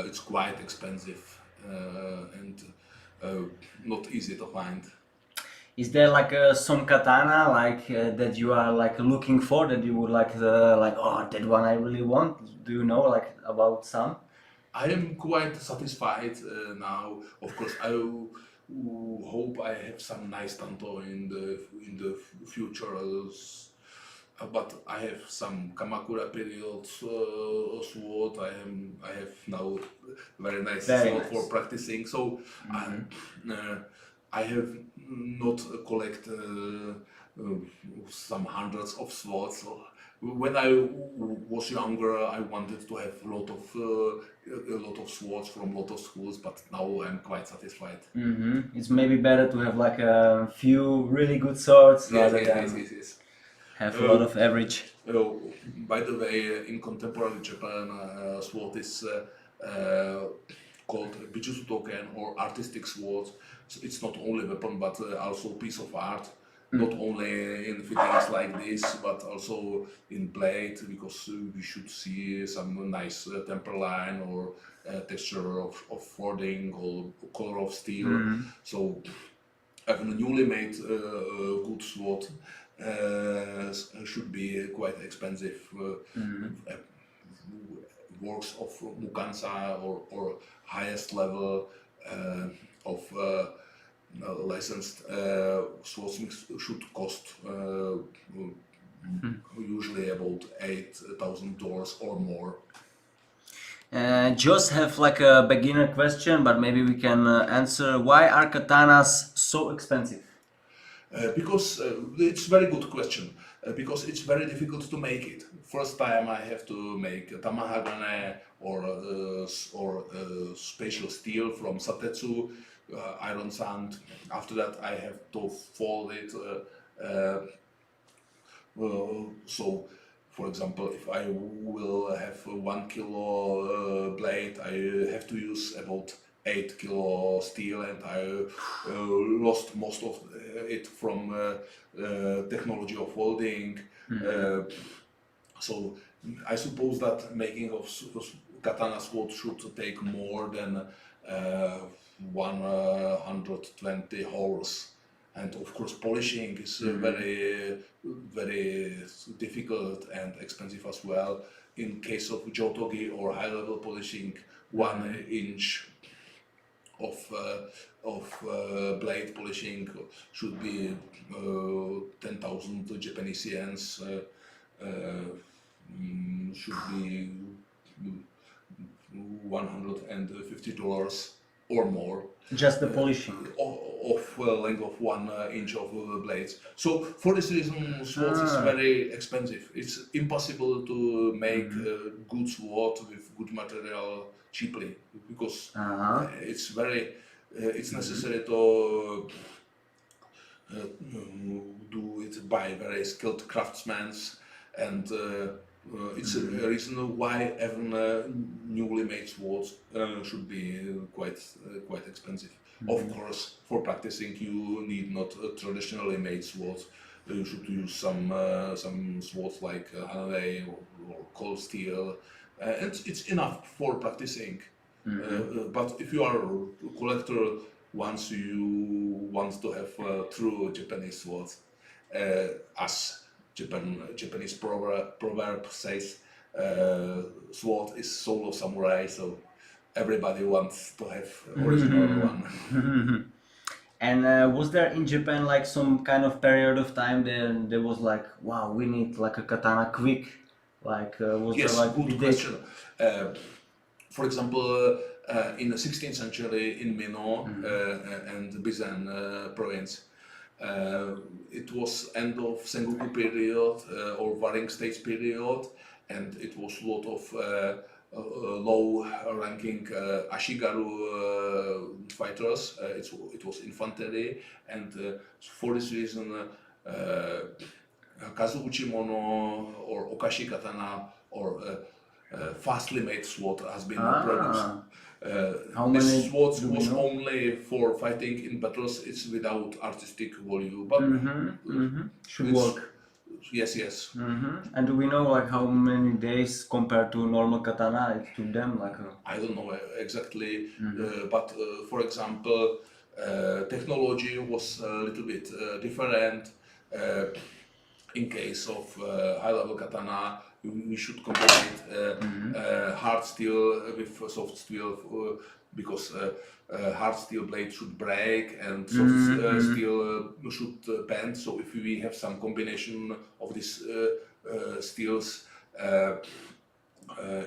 it's quite expensive and not easy to find. Is there like some katana that you are like looking for that you would like oh, that one I really want? Do you know like about some? I am quite satisfied now. Of course, I hope I have some nice tanto in the future. But I have some Kamakura period sword. I have now very nice sword for practicing. So I have not collect some hundreds of swords. So when I was younger, I wanted to have a lot of swords from a lot of schools, but now I'm quite satisfied. It's maybe better to have like a few really good swords rather than have a lot of average. By the way, in contemporary Japan, sword is called bijutsu token or artistic sword. So it's not only a weapon but also a piece of art. Not only in fittings like this, but also in blade, because we should see some nice temper line or texture of forging or color of steel. So even a newly made good sword should be quite expensive. Works of Mukansa or highest level of licensed swordsmiths should cost usually about $8,000 or more. Just have like a beginner question, but maybe we can answer. Why are katanas so expensive? Because it's very good question. Because it's very difficult to make it. First time I have to make a tamahagane or special steel from satetsu, iron sand. After that I have to fold it. So, for example, if I will have 1 kilo blade, I have to use about 8 kilo steel, and I lost most of it from technology of welding. So I suppose that making of katana sword should take more than 120 hours. And of course polishing is very, very difficult and expensive as well. In case of jotogi or high level polishing, 1 inch of blade polishing should be 10,000 Japanese yens, should be $150 or more. Just the polishing. Of length of 1 inch of blades. So for this reason, swords is very expensive. It's impossible to make good sword with good material cheaply, because it's very it's necessary to do it by very skilled craftsmen, and it's a reason why even newly made swords should be quite expensive. Of course, for practicing you need not traditionally made swords. You should use some swords like Hanley or cold steel, and it's enough for practicing. But if you are a collector, once you want to have true Japanese swords, as Japanese proverb says, sword is soul of samurai, so everybody wants to have original one. And was there in Japan like some kind of period of time then there was like, wow, we need like a katana quick? Like, was Yes, there like good did question. For example, in the 16th century in Mino and Bizen province, it was end of Sengoku period or Warring States period, and it was a lot of low-ranking Ashigaru fighters. It was infantry, and for this reason, Kazuuchi mono or Okashi katana or fastly made sword has been produced. How This many sword do we was know? only for fighting in battles. It's without artistic value, but Should it's- work. yes. And do we know like how many days compared to normal katana it took them? Like, I don't know exactly, but for example, technology was a little bit different. In case of high-level katana, we should combine hard steel with soft steel because hard steel blade should break and soft steel should bend. So if we have some combination of these steels,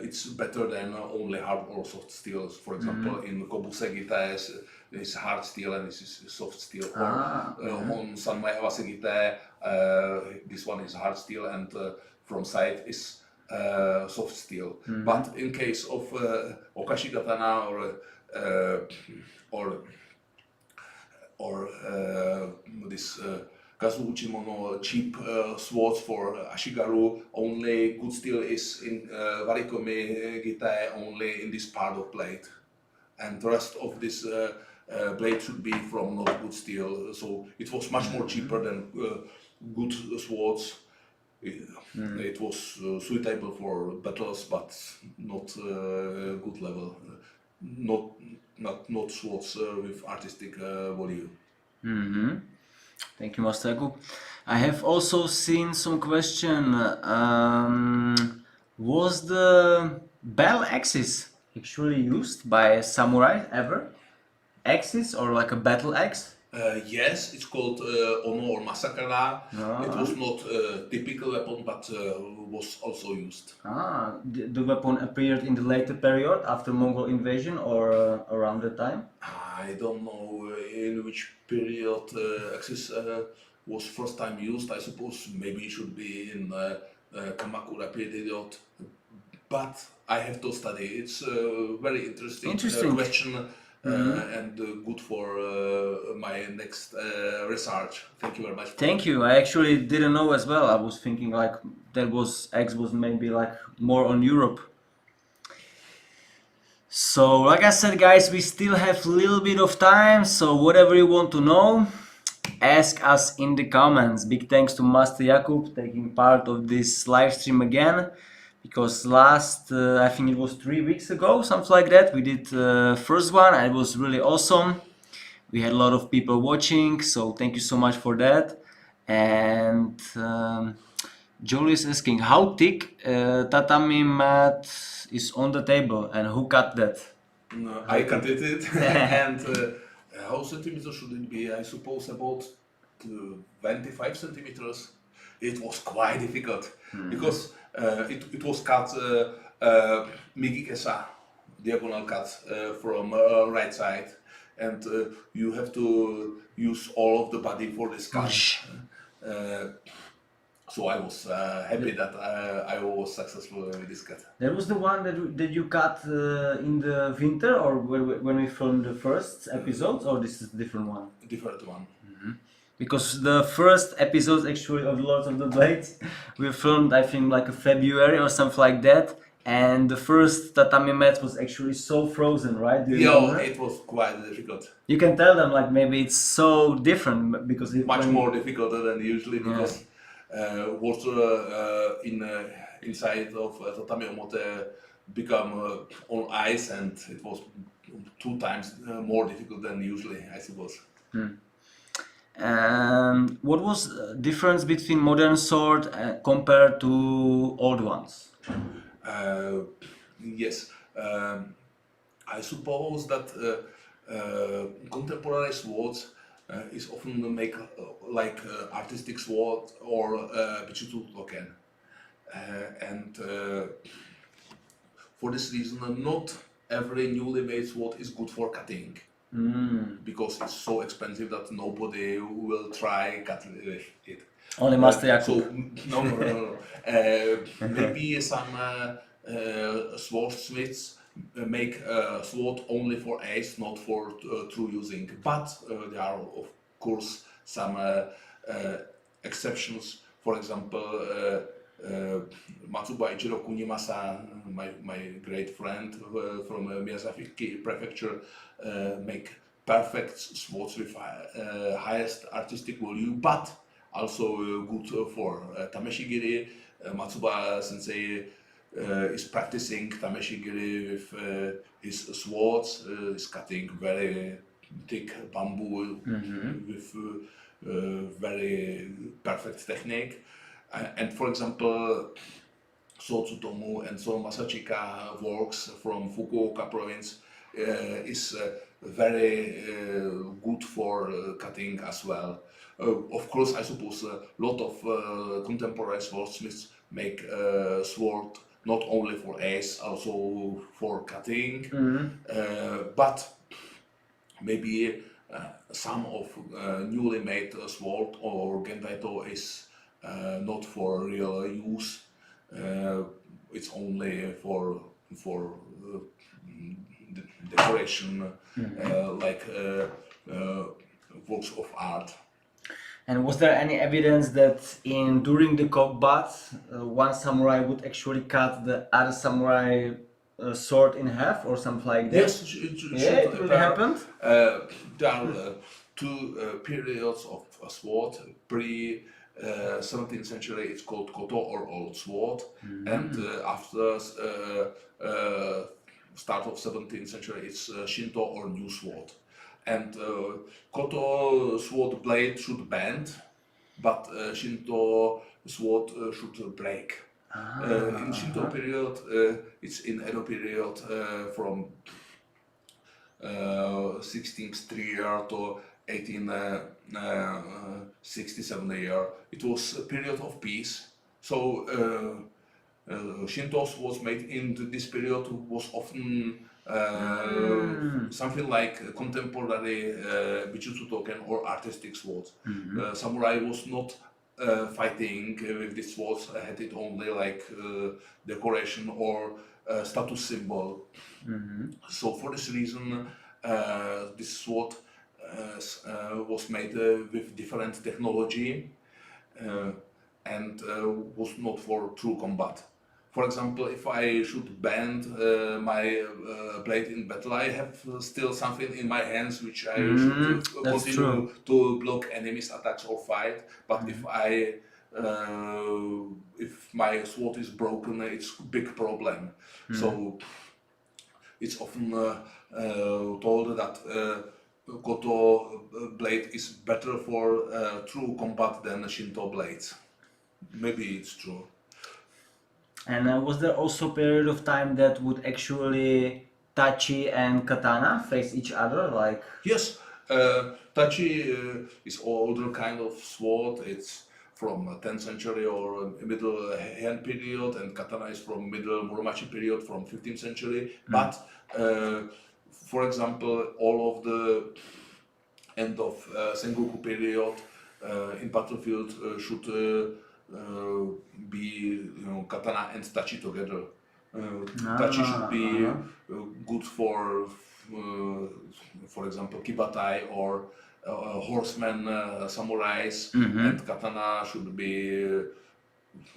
it's better than only hard or soft steels. For example, in Kobusegi tires, there is hard steel and this is soft steel. On Sanmai Awasegite, this one is hard steel and from side is soft steel. But in case of Okashi katana or this Kazuuchi mono cheap swords for Ashigaru, only good steel is in Warikomi Gitai, only in this part of blade. And the rest of this blade should be from not good steel. So it was much more cheaper than good swords. It was suitable for battles, but not good level. Not swords with artistic value. Thank you, Master Jakub. I have also seen some question. Was the bell axis actually used by samurai ever? Axis or like a battle axe? Yes, it's called Ono or Masakara. It was not a typical weapon, but was also used. The weapon appeared in the later period after Mongol invasion or around the time? I don't know in which period Axis was first time used. I suppose maybe it should be in Kamakura period, but I have to study. It's a very interesting question and good for my next research. Thank you very much. Thank you. I actually didn't know as well. I was thinking like that was X was maybe like more on Europe. So like I said, guys, we still have a little bit of time, so whatever you want to know, ask us in the comments. Big thanks to Master Jakub taking part of this live stream again, because last I think it was 3 weeks ago, something like that, we did first one and it was really awesome. We had a lot of people watching, so thank you so much for that. And Jolie is asking, how thick tatami mat is on the table and who cut that? I cut it and how centimeters should it be? I suppose about 25 centimeters. It was quite difficult because it was cut migikesa, diagonal cut from right side, and you have to use all of the body for this cut. So I was happy that I was successful with this cut. That was the one that you cut in the winter, or when we filmed the first episodes, or this is a different one? Different one. because the first episode actually of Lord of the Blades we filmed, I think, like a February or something like that, and the first tatami mat was actually so frozen, right? Do you Yeah, remember? it was quite difficult. You can tell them like maybe it's so different because Much more difficult than usually Yeah. because water inside of tatami omote become on ice, and it was 2 times more difficult than usually, I suppose. And what was the difference between modern sword compared to old ones? Yes, I suppose that contemporary swords is often make like artistic sword or bichutu token, and for this reason, not every newly made sword is good for cutting because it's so expensive that nobody will try cutting with it. Only Master Jakub. So no. Maybe some swordsmiths make a sword only for ace, not for true using. But there are of course some exceptions. For example, Matsuba Ichiro Kunimasa, my great friend from Miyazaki Prefecture, make perfect swords with highest artistic value, but also good for tamashigiri. Matsuba Sensei is practicing tamashigiri with his swords. Is cutting very thick bamboo with very perfect technique. And for example, So Tsutomu and So Masachika works from Fukuoka province is very good for cutting as well. Of course, I suppose a lot of contemporary swordsmiths make sword not only for ace, also for cutting. But maybe some of newly made sword or gendaito is not for real use. It's only for decoration, like works of art. And was there any evidence that during the combat, one samurai would actually cut the other samurai sword in half or something like that? Yes, it really happened. There are two periods of a sword. Pre 17th century, it's called koto or old sword, and after start of 17th century, it's Shinto or new sword. And koto sword blade should bend, but Shinto sword should break. In Shinto period, it's in Edo period from 16th year to 1867 year. It was a period of peace. So Shinto's was made in this period was often something like contemporary Bichutsu token or artistic swords. Samurai was not fighting with these swords, had it only like decoration or status symbol. So for this reason, this sword was made with different technology and was not for true combat. For example, if I should bend my blade in battle, I have still something in my hands which I should continue to block enemies' attacks or fight. But if my sword is broken, it's a big problem. So it's often told that koto blade is better for true combat than Shinto blades. Maybe it's true. And was there also a period of time that would actually Tachi and Katana face each other? Like yes, Tachi is older kind of sword. It's from 10th century or middle Heian period, and Katana is from middle Muromachi period from 15th century. But for example, all of the end of Sengoku period in battlefield should be Katana and Tachi together. Tachi should be good for example, Kibatai or horsemen, samurais, and katana should be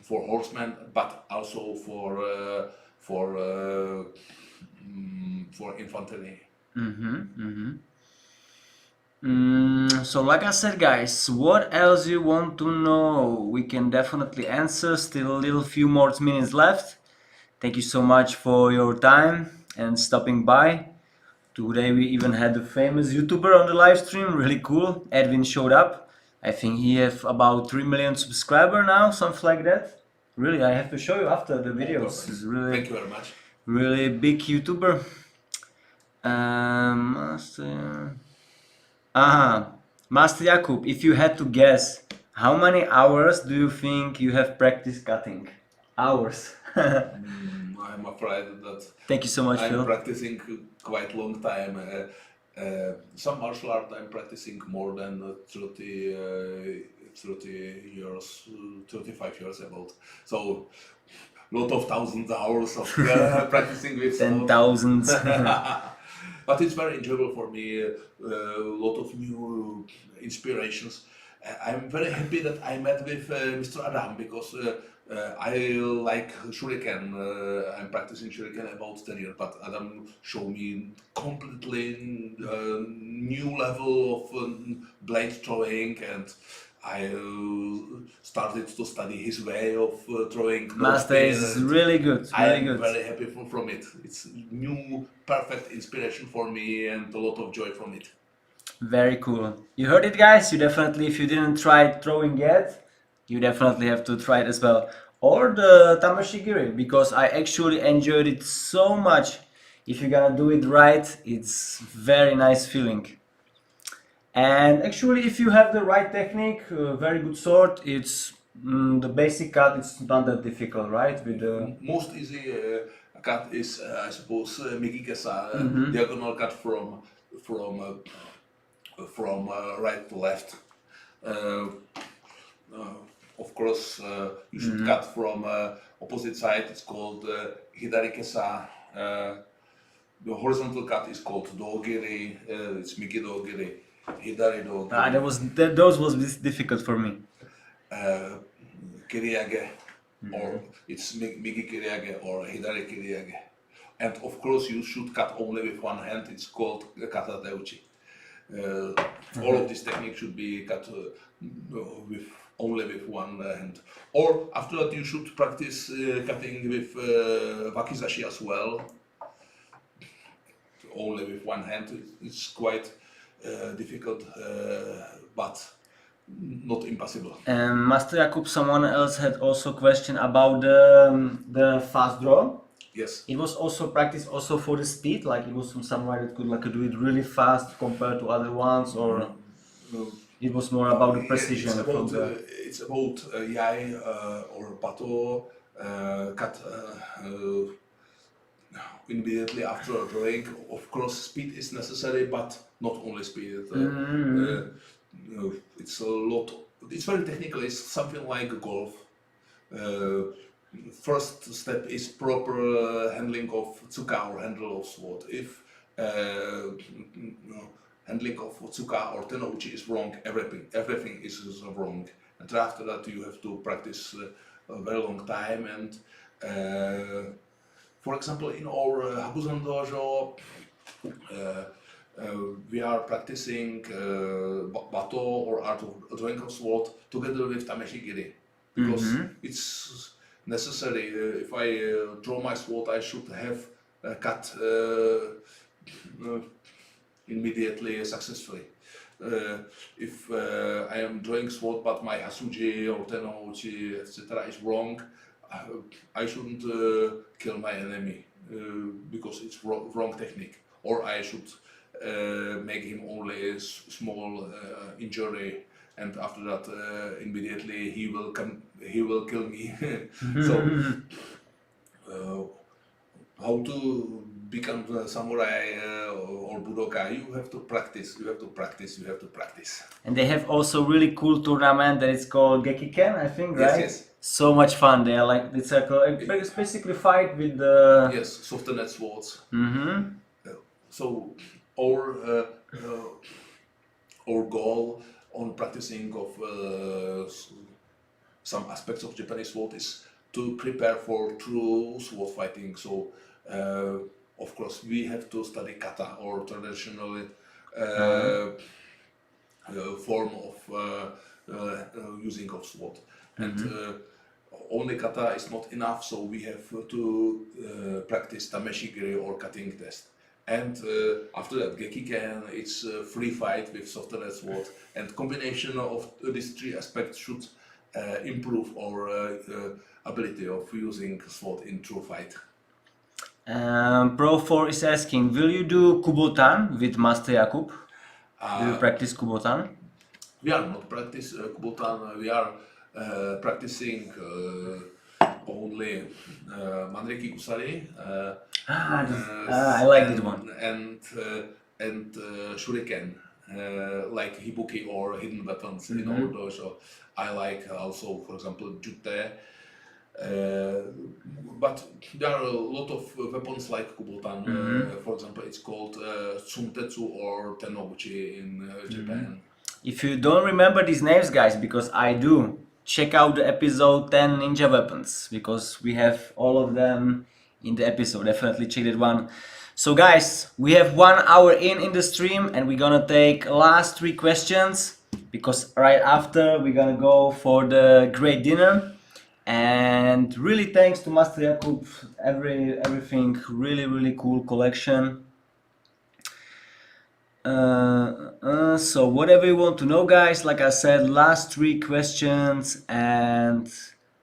for horsemen, but also for infantry. So like I said, guys, what else you want to know? We can definitely answer. Still a little few more minutes left. Thank you so much for your time and stopping by. Today we even had the famous YouTuber on the live stream. Really cool. Edwin showed up. I think he have about 3 million subscriber now, something like that. Really, I have to show you after the videos. He's Thank you very much. really big YouTuber. Master. Master Jakub, if you had to guess, how many hours do you think you have practiced cutting? Hours. I'm afraid that Thank you so much, I'm Phil. practicing quite long time. Some martial art I'm practicing more than 30 years, 35 years about. So, lot of thousands of hours of practicing with 10,000. But it's very enjoyable for me. A lot of new inspirations. I'm very happy that I met with Mr. Adam because I like shuriken. I'm practicing shuriken about 10 years, but Adam showed me completely new level of blade throwing, and I started to study his way of throwing. Master is really good, really I'm good. very happy from it. It's new, perfect inspiration for me and a lot of joy from it. Very cool. You heard it, guys. You definitely, if you didn't try throwing yet, you definitely have to try it as well. Or the tamashigiri, because I actually enjoyed it so much. If you're gonna do it right, it's very nice feeling. And actually, if you have the right technique, very good sword, it's the basic cut. It's not that difficult, right? With the Most easy cut is, I suppose, Migikesa, diagonal cut from right to left. Of course, you should cut from opposite side. It's called Hidarikesa. The horizontal cut is called Dogiri. It's Migi Dogiri. Hidari Dogiri. those was difficult for me. Kiriage, or it's Migi Kiriage or Hidari Kiriage. And of course, you should cut only with one hand. It's called kata teuchi. All of this technique should be cut only with one hand. Or after that, you should practice cutting with wakizashi as well. Only with one hand. It's quite difficult, but not impossible. Master Jakub, someone else had also question about the fast draw. Yes. It was also practiced also for the speed, like it was some samurai that could like do it really fast compared to other ones, or it was more about the precision. It's about yai or bato cut immediately after drawing. Of course, speed is necessary, but not only speed. It's a lot. It's very technical. It's something like golf. First step is proper handling of tsuka or handle of sword. If handling of tsuka or tenouchi is wrong, everything is wrong. And after that, you have to practice a very long time. And for example, in our Hakuzan dojo, we are practicing bato or art of drawing of sword together with tamashigiri, because it's necessary. If I draw my sword, I should have cut immediately successfully. If I am drawing sword but my hasuji or tenouchi etc. is wrong, I shouldn't kill my enemy because it's wrong technique, or I should make him only a small injury, and after that immediately he will kill me. So how to become a samurai or budoka? You have to practice. You have to practice. You have to practice. And they have also really cool tournament that is called Gekiken, I think, right? Yes. So much fun. They are like it's basically fight with the softened swords. So our our goal on practicing of some aspects of Japanese sword is to prepare for true sword fighting. So, of course, we have to study kata or traditional form of using of sword. And only kata is not enough, so we have to practice tamashigiri or cutting test. And after that, gekiken, it's free fight with soft edge sword, and combination of these three aspects should improve our ability of using sword in true fight. Pro4 is asking, will you do Kubotan with Master Jakub? Do you practice Kubotan? We are not practice Kubotan, we are practicing only Manreki Kusari. I like this one. And Shuriken, like Hibuki or hidden weapons in order. So I like also, for example, Jute. But there are a lot of weapons like Kubotan. For example, it's called Tsuntetsu or Tenoguchi in Japan. If you don't remember these names, guys, because I do, check out the episode 10 Ninja Weapons, because we have all of them in the episode. Definitely check that one. So guys, we have 1 hour in the stream, and we're gonna take last 3 questions, because right after we're gonna go for the great dinner. And really thanks to Master Jakub, everything really cool collection. So whatever you want to know, guys, like I said, last 3 questions and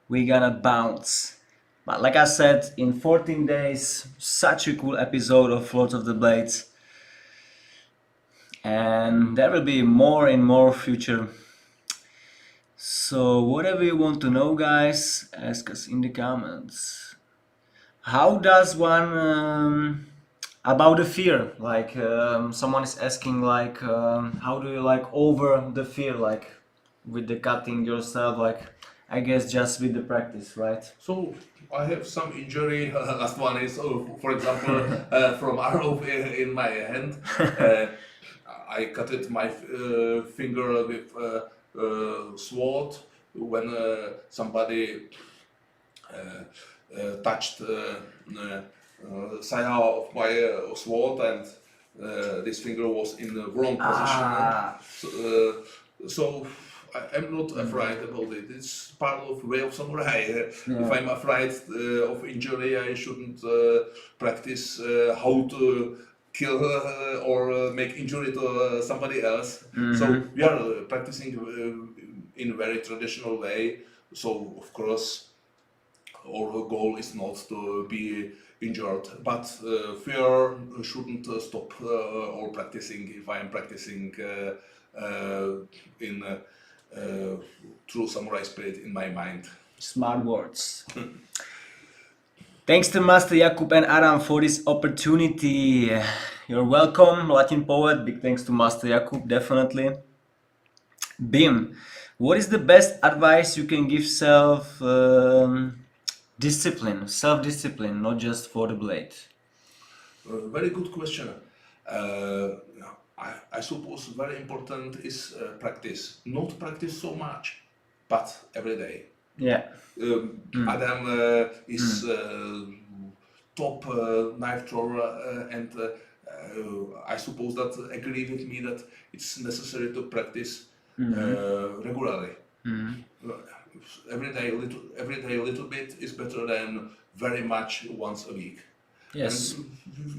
we're gonna bounce. But like I said, in 14 days, such a cool episode of Lords of the Blades, and there will be more and more future. So whatever you want to know, guys, ask us in the comments. How does one about the fear, like someone is asking, like how do you like over the fear, like with the cutting yourself, like I guess just with the practice, right? So I have some injury. Last one is, for example, from arrow in my hand. I cut it my finger with sword when somebody touched side of my sword, and this finger was in the wrong position. So I'm not afraid about it. It's part of way of samurai. If I'm afraid of injury, I shouldn't practice how to kill or make injury to somebody else. So we are practicing in a very traditional way. So of course, our goal is not to be injured, but fear shouldn't stop our practicing. If I am practicing in true samurai spirit in my mind. Smart words. Thanks to Master Jakub and Adam for this opportunity. You're welcome, Latin poet. Big thanks to Master Jakub, definitely. Bim, what is the best advice you can give self-discipline, not just for the blade? Very good question. I suppose very important is practice. Not practice so much, but every day. Yeah. Adam is top knife thrower, and I suppose that agree with me that it's necessary to practice regularly. Every day a little bit is better than very much once a week. Yes. And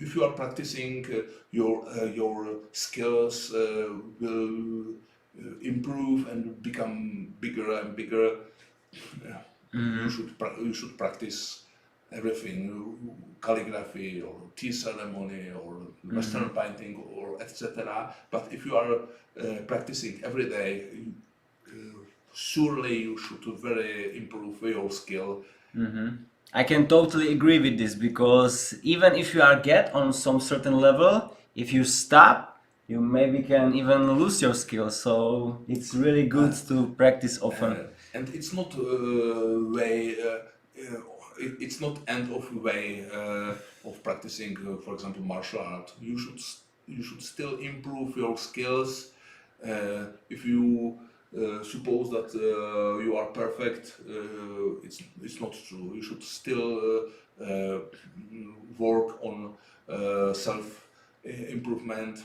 if you are practicing, your skills will improve and become bigger and bigger. You should practice everything, calligraphy or tea ceremony or Western painting or etc. But if you are practicing every day, surely you should very improve your skill. I can totally agree with this, because even if you are get on some certain level, if you stop, you maybe can even lose your skills. So it's really good to practice often. And it's not way. It's not end of way of practicing. For example, martial art. You should still improve your skills If you suppose that you are perfect, it's not true. You should still work on self improvement,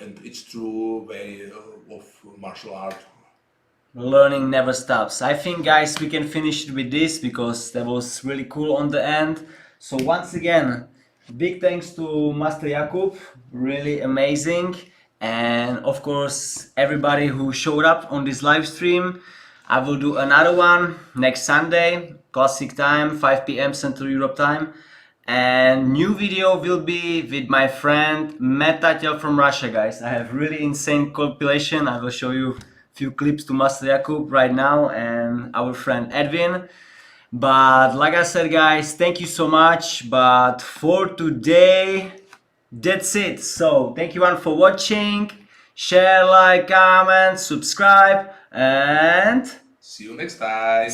and it's true way of martial art. Learning never stops. I think, guys, we can finish it with this because that was really cool on the end. So once again, big thanks to Master Jakub, really amazing. And of course, everybody who showed up on this live stream. I will do another one next Sunday, classic time, 5 p.m. Central Europe time. And new video will be with my friend Metatel from Russia, guys. I have really insane compilation. I will show you few clips to Master Jakub right now and our friend Edwin. But like I said, guys, thank you so much. But for today, that's it. So thank you all for watching. Share, like, comment, subscribe, and See you next time.